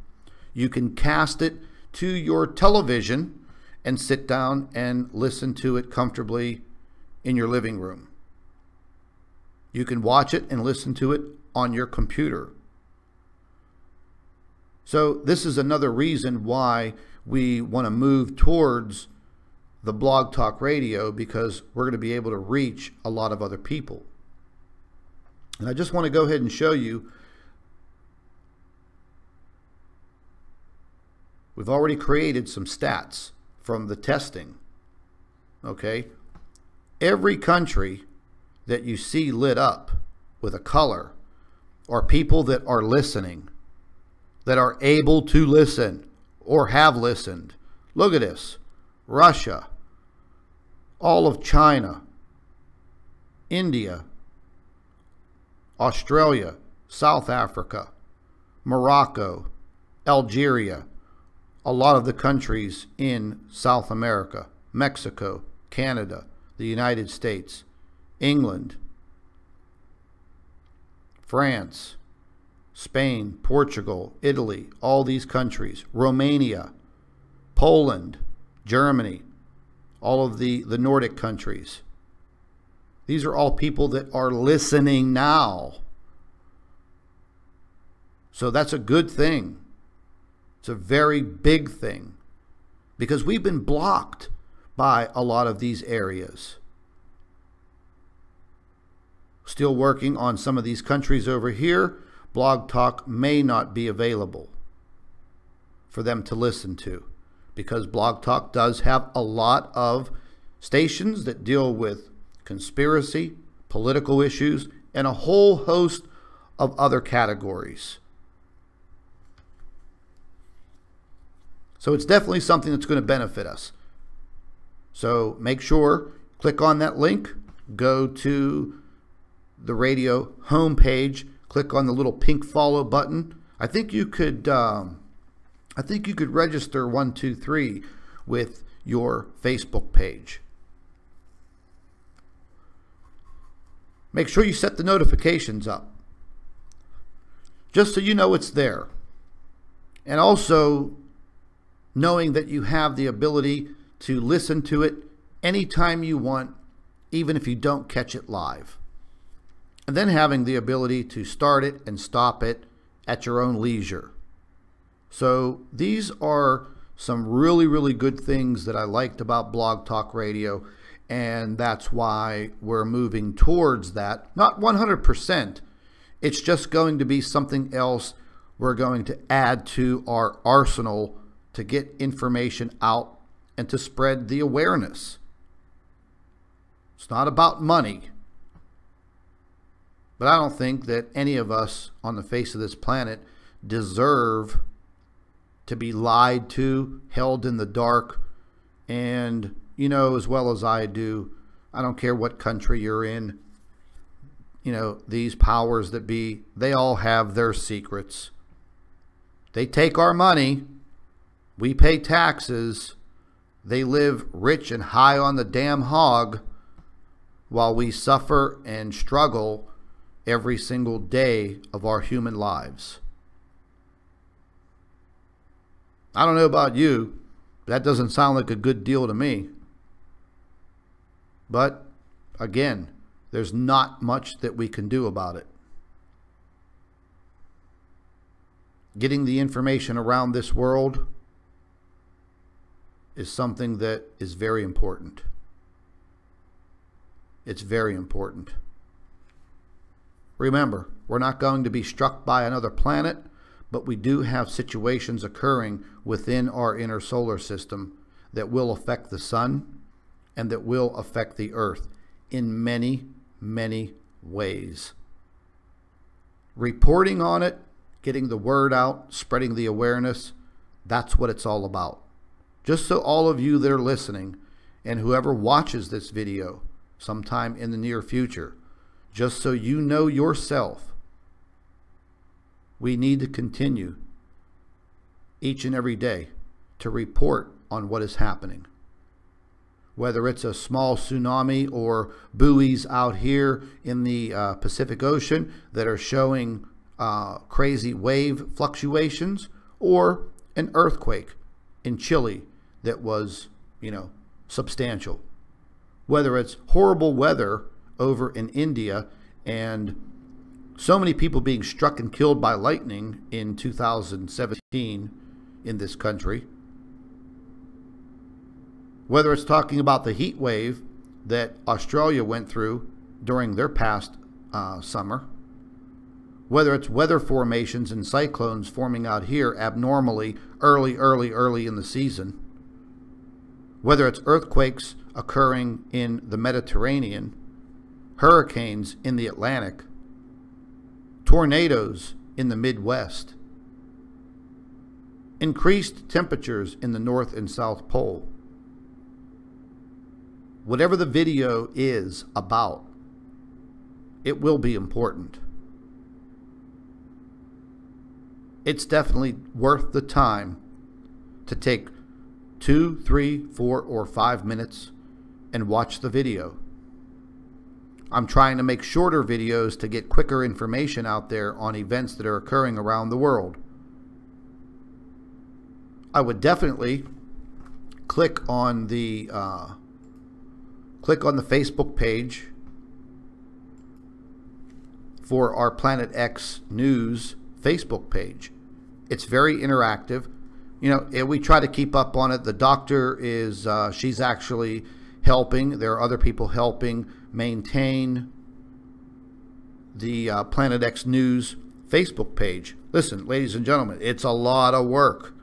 You can cast it to your television and sit down and listen to it comfortably in your living room. You can watch it and listen to it on your computer. So this is another reason why we want to move towards the Blog Talk Radio, because we're going to be able to reach a lot of other people. And I just want to go ahead and show you, we've already created some stats from the testing. Okay, every country that you see lit up with a color are people that are listening, that are able to listen or have listened. Look at this. Russia, all of China, India, Australia, South Africa, Morocco, Algeria, a lot of the countries in South America, Mexico, Canada, the United States, England, France, Spain, Portugal, Italy, all these countries, Romania, Poland, Germany, all of the Nordic countries. These are all people that are listening now. So that's a good thing. It's a very big thing, because we've been blocked by a lot of these areas. Still working on some of these countries over here. Blog Talk may not be available for them to listen to. because Blog Talk does have a lot of stations that deal with conspiracy, political issues, and a whole host of other categories. So it's definitely something that's going to benefit us. So make sure, click on that link, go to the radio homepage, click on the little pink follow button. I think you could register 123 with your Facebook page. Make sure you set the notifications up, just so you know it's there. And also knowing that you have the ability to listen to it anytime you want, even if you don't catch it live. And then having the ability to start it and stop it at your own leisure. So these are some really, really good things that I liked about Blog Talk Radio, and that's why we're moving towards that. Not 100%. It's just going to be something else we're going to add to our arsenal to get information out and to spread the awareness. It's not about money. But I don't think that any of us on the face of this planet deserve to be lied to, held in the dark. And you know as well as I do, I don't care what country you're in, you know, these powers that be, they all have their secrets. They take our money, we pay taxes, they live rich and high on the damn hog, while we suffer and struggle every single day of our human lives. I don't know about you, but that doesn't sound like a good deal to me. But again, there's not much that we can do about it. Getting the information around this world is something that is very important. It's very important. Remember, we're not going to be struck by another planet, but we do have situations occurring within our inner solar system that will affect the sun and that will affect the earth in many, many ways. Reporting on it, getting the word out, spreading the awareness, that's what it's all about. Just so all of you that are listening and whoever watches this video sometime in the near future, just so you know yourself, we need to continue each and every day to report on what is happening. Whether it's a small tsunami or buoys out here in the Pacific Ocean that are showing crazy wave fluctuations, or an earthquake in Chile that was, you know, substantial. Whether it's horrible weather over in India and so many people being struck and killed by lightning in 2017 in this country. Whether it's talking about the heat wave that Australia went through during their past summer. Whether it's weather formations and cyclones forming out here abnormally early in the season. Whether it's earthquakes occurring in the Mediterranean, hurricanes in the Atlantic, tornadoes in the Midwest, increased temperatures in the North and South Pole. Whatever the video is about, it will be important. It's definitely worth the time to take 2, 3, 4, or 5 minutes and watch the video. I'm trying to make shorter videos to get quicker information out there on events that are occurring around the world. I would definitely click on the Facebook page for our Planet X News Facebook page. It's very interactive. You know, we try to keep up on it. The doctor is, she's actually helping. There are other people helping maintain the Planet X News Facebook page. Listen, ladies and gentlemen, it's a lot of work.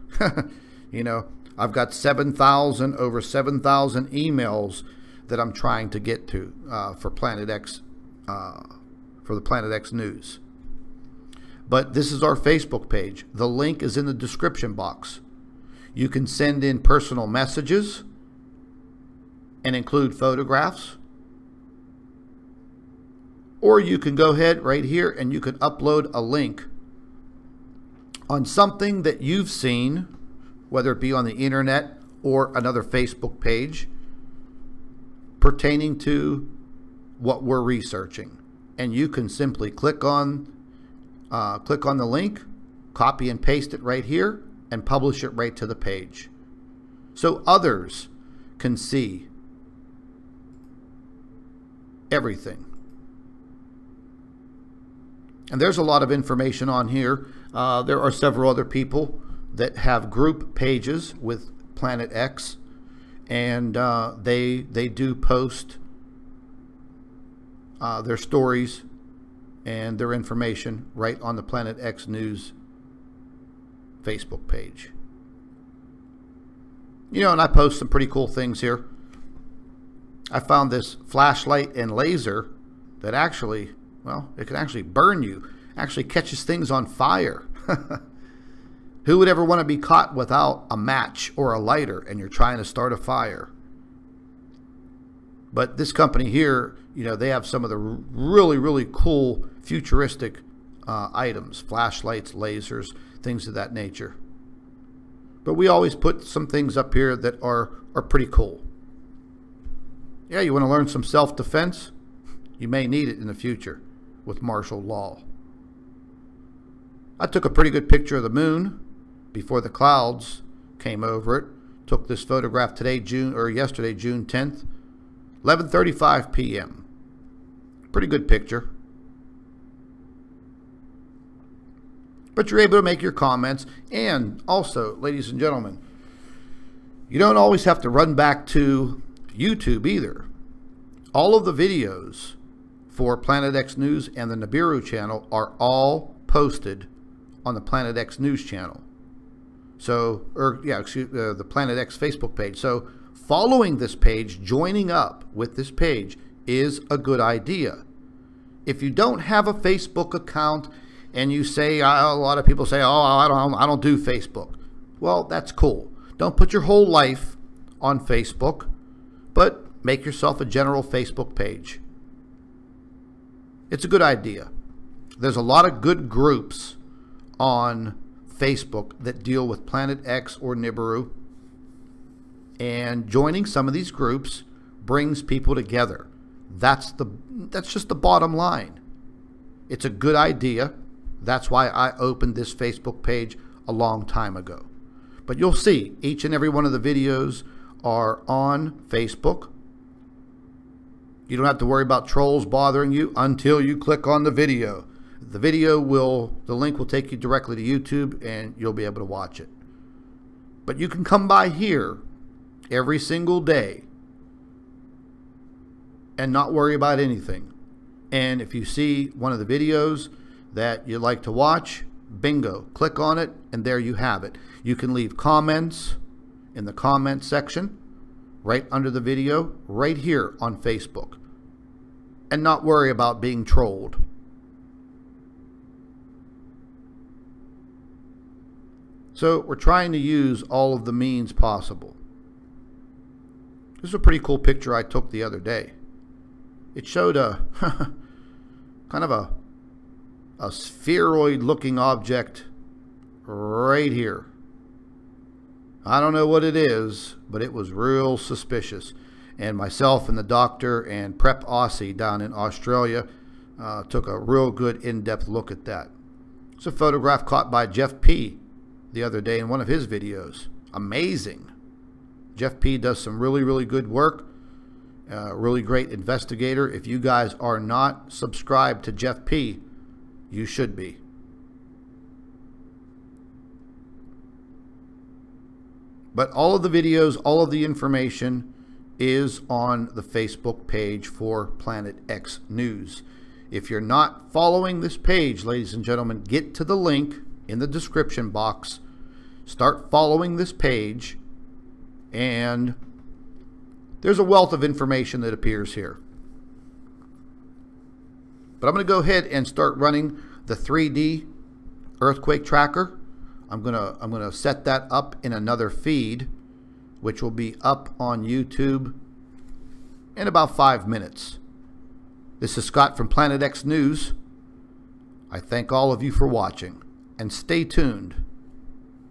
You know, I've got over 7,000 emails that I'm trying to get to for Planet X, for the Planet X news. But this is our Facebook page. The link is in the description box. You can send in personal messages and include photographs. Or you can go ahead right here and you can upload a link on something that you've seen, whether it be on the internet or another Facebook page, pertaining to what we're researching. And you can simply click on the link, copy and paste it right here, and publish it right to the page, so others can see everything. And there's a lot of information on here. There are several other people that have group pages with Planet X, and they do post their stories and their information right on the Planet X News Facebook page. You know, and I post some pretty cool things here. I found this flashlight and laser that actually, well, it can actually burn you. Actually catches things on fire. Who would ever want to be caught without a match or a lighter and you're trying to start a fire? But this company here, you know, they have some of the really, really cool futuristic items, flashlights, lasers, things of that nature. But we always put some things up here that are pretty cool. Yeah, you want to learn some self-defense? You may need it in the future with martial law. I took a pretty good picture of the moon before the clouds came over it. Took this photograph yesterday, June 10th, 11:35 p.m. Pretty good picture. But you're able to make your comments. And also, ladies and gentlemen, you don't always have to run back to YouTube either. All of the videos for Planet X News and the Nibiru channel are all posted on the Planet X News channel. So, the Planet X Facebook page. So, following this page, joining up with this page is a good idea. If you don't have a Facebook account and you say, a lot of people say, oh, I don't do Facebook. Well, that's cool. Don't put your whole life on Facebook, but make yourself a general Facebook page. It's a good idea. There's a lot of good groups on Facebook that deal with Planet X or Nibiru. And joining some of these groups brings people together. That's just the bottom line. It's a good idea. That's why I opened this Facebook page a long time ago. But you'll see each and every one of the videos are on Facebook. You don't have to worry about trolls bothering you until you click on the video. The link will take you directly to YouTube and you'll be able to watch it. But you can come by here every single day and not worry about anything. And if you see one of the videos that you like to watch, bingo, click on it and there you have it. You can leave comments in the comment section right under the video right here on Facebook and not worry about being trolled. So we're trying to use all of the means possible. This is a pretty cool picture I took the other day. It showed a kind of a spheroid looking object right here. I don't know what it is, but it was real suspicious. And myself and the doctor and Prep Aussie down in Australia took a real good in-depth look at that. It's a photograph caught by Jeff P. the other day in one of his videos. Amazing. Jeff P. does some really, really good work. Really great investigator. If you guys are not subscribed to Jeff P., you should be. But all of the videos, all of the information is on the Facebook page for Planet X News. If you're not following this page, ladies and gentlemen, get to the link in the description box. Start following this page and there's a wealth of information that appears here. But I'm going to go ahead and start running the 3D earthquake tracker. I'm going to set that up in another feed, which will be up on YouTube in about 5 minutes. This is Scott from Planet X News. I thank all of you for watching, and stay tuned.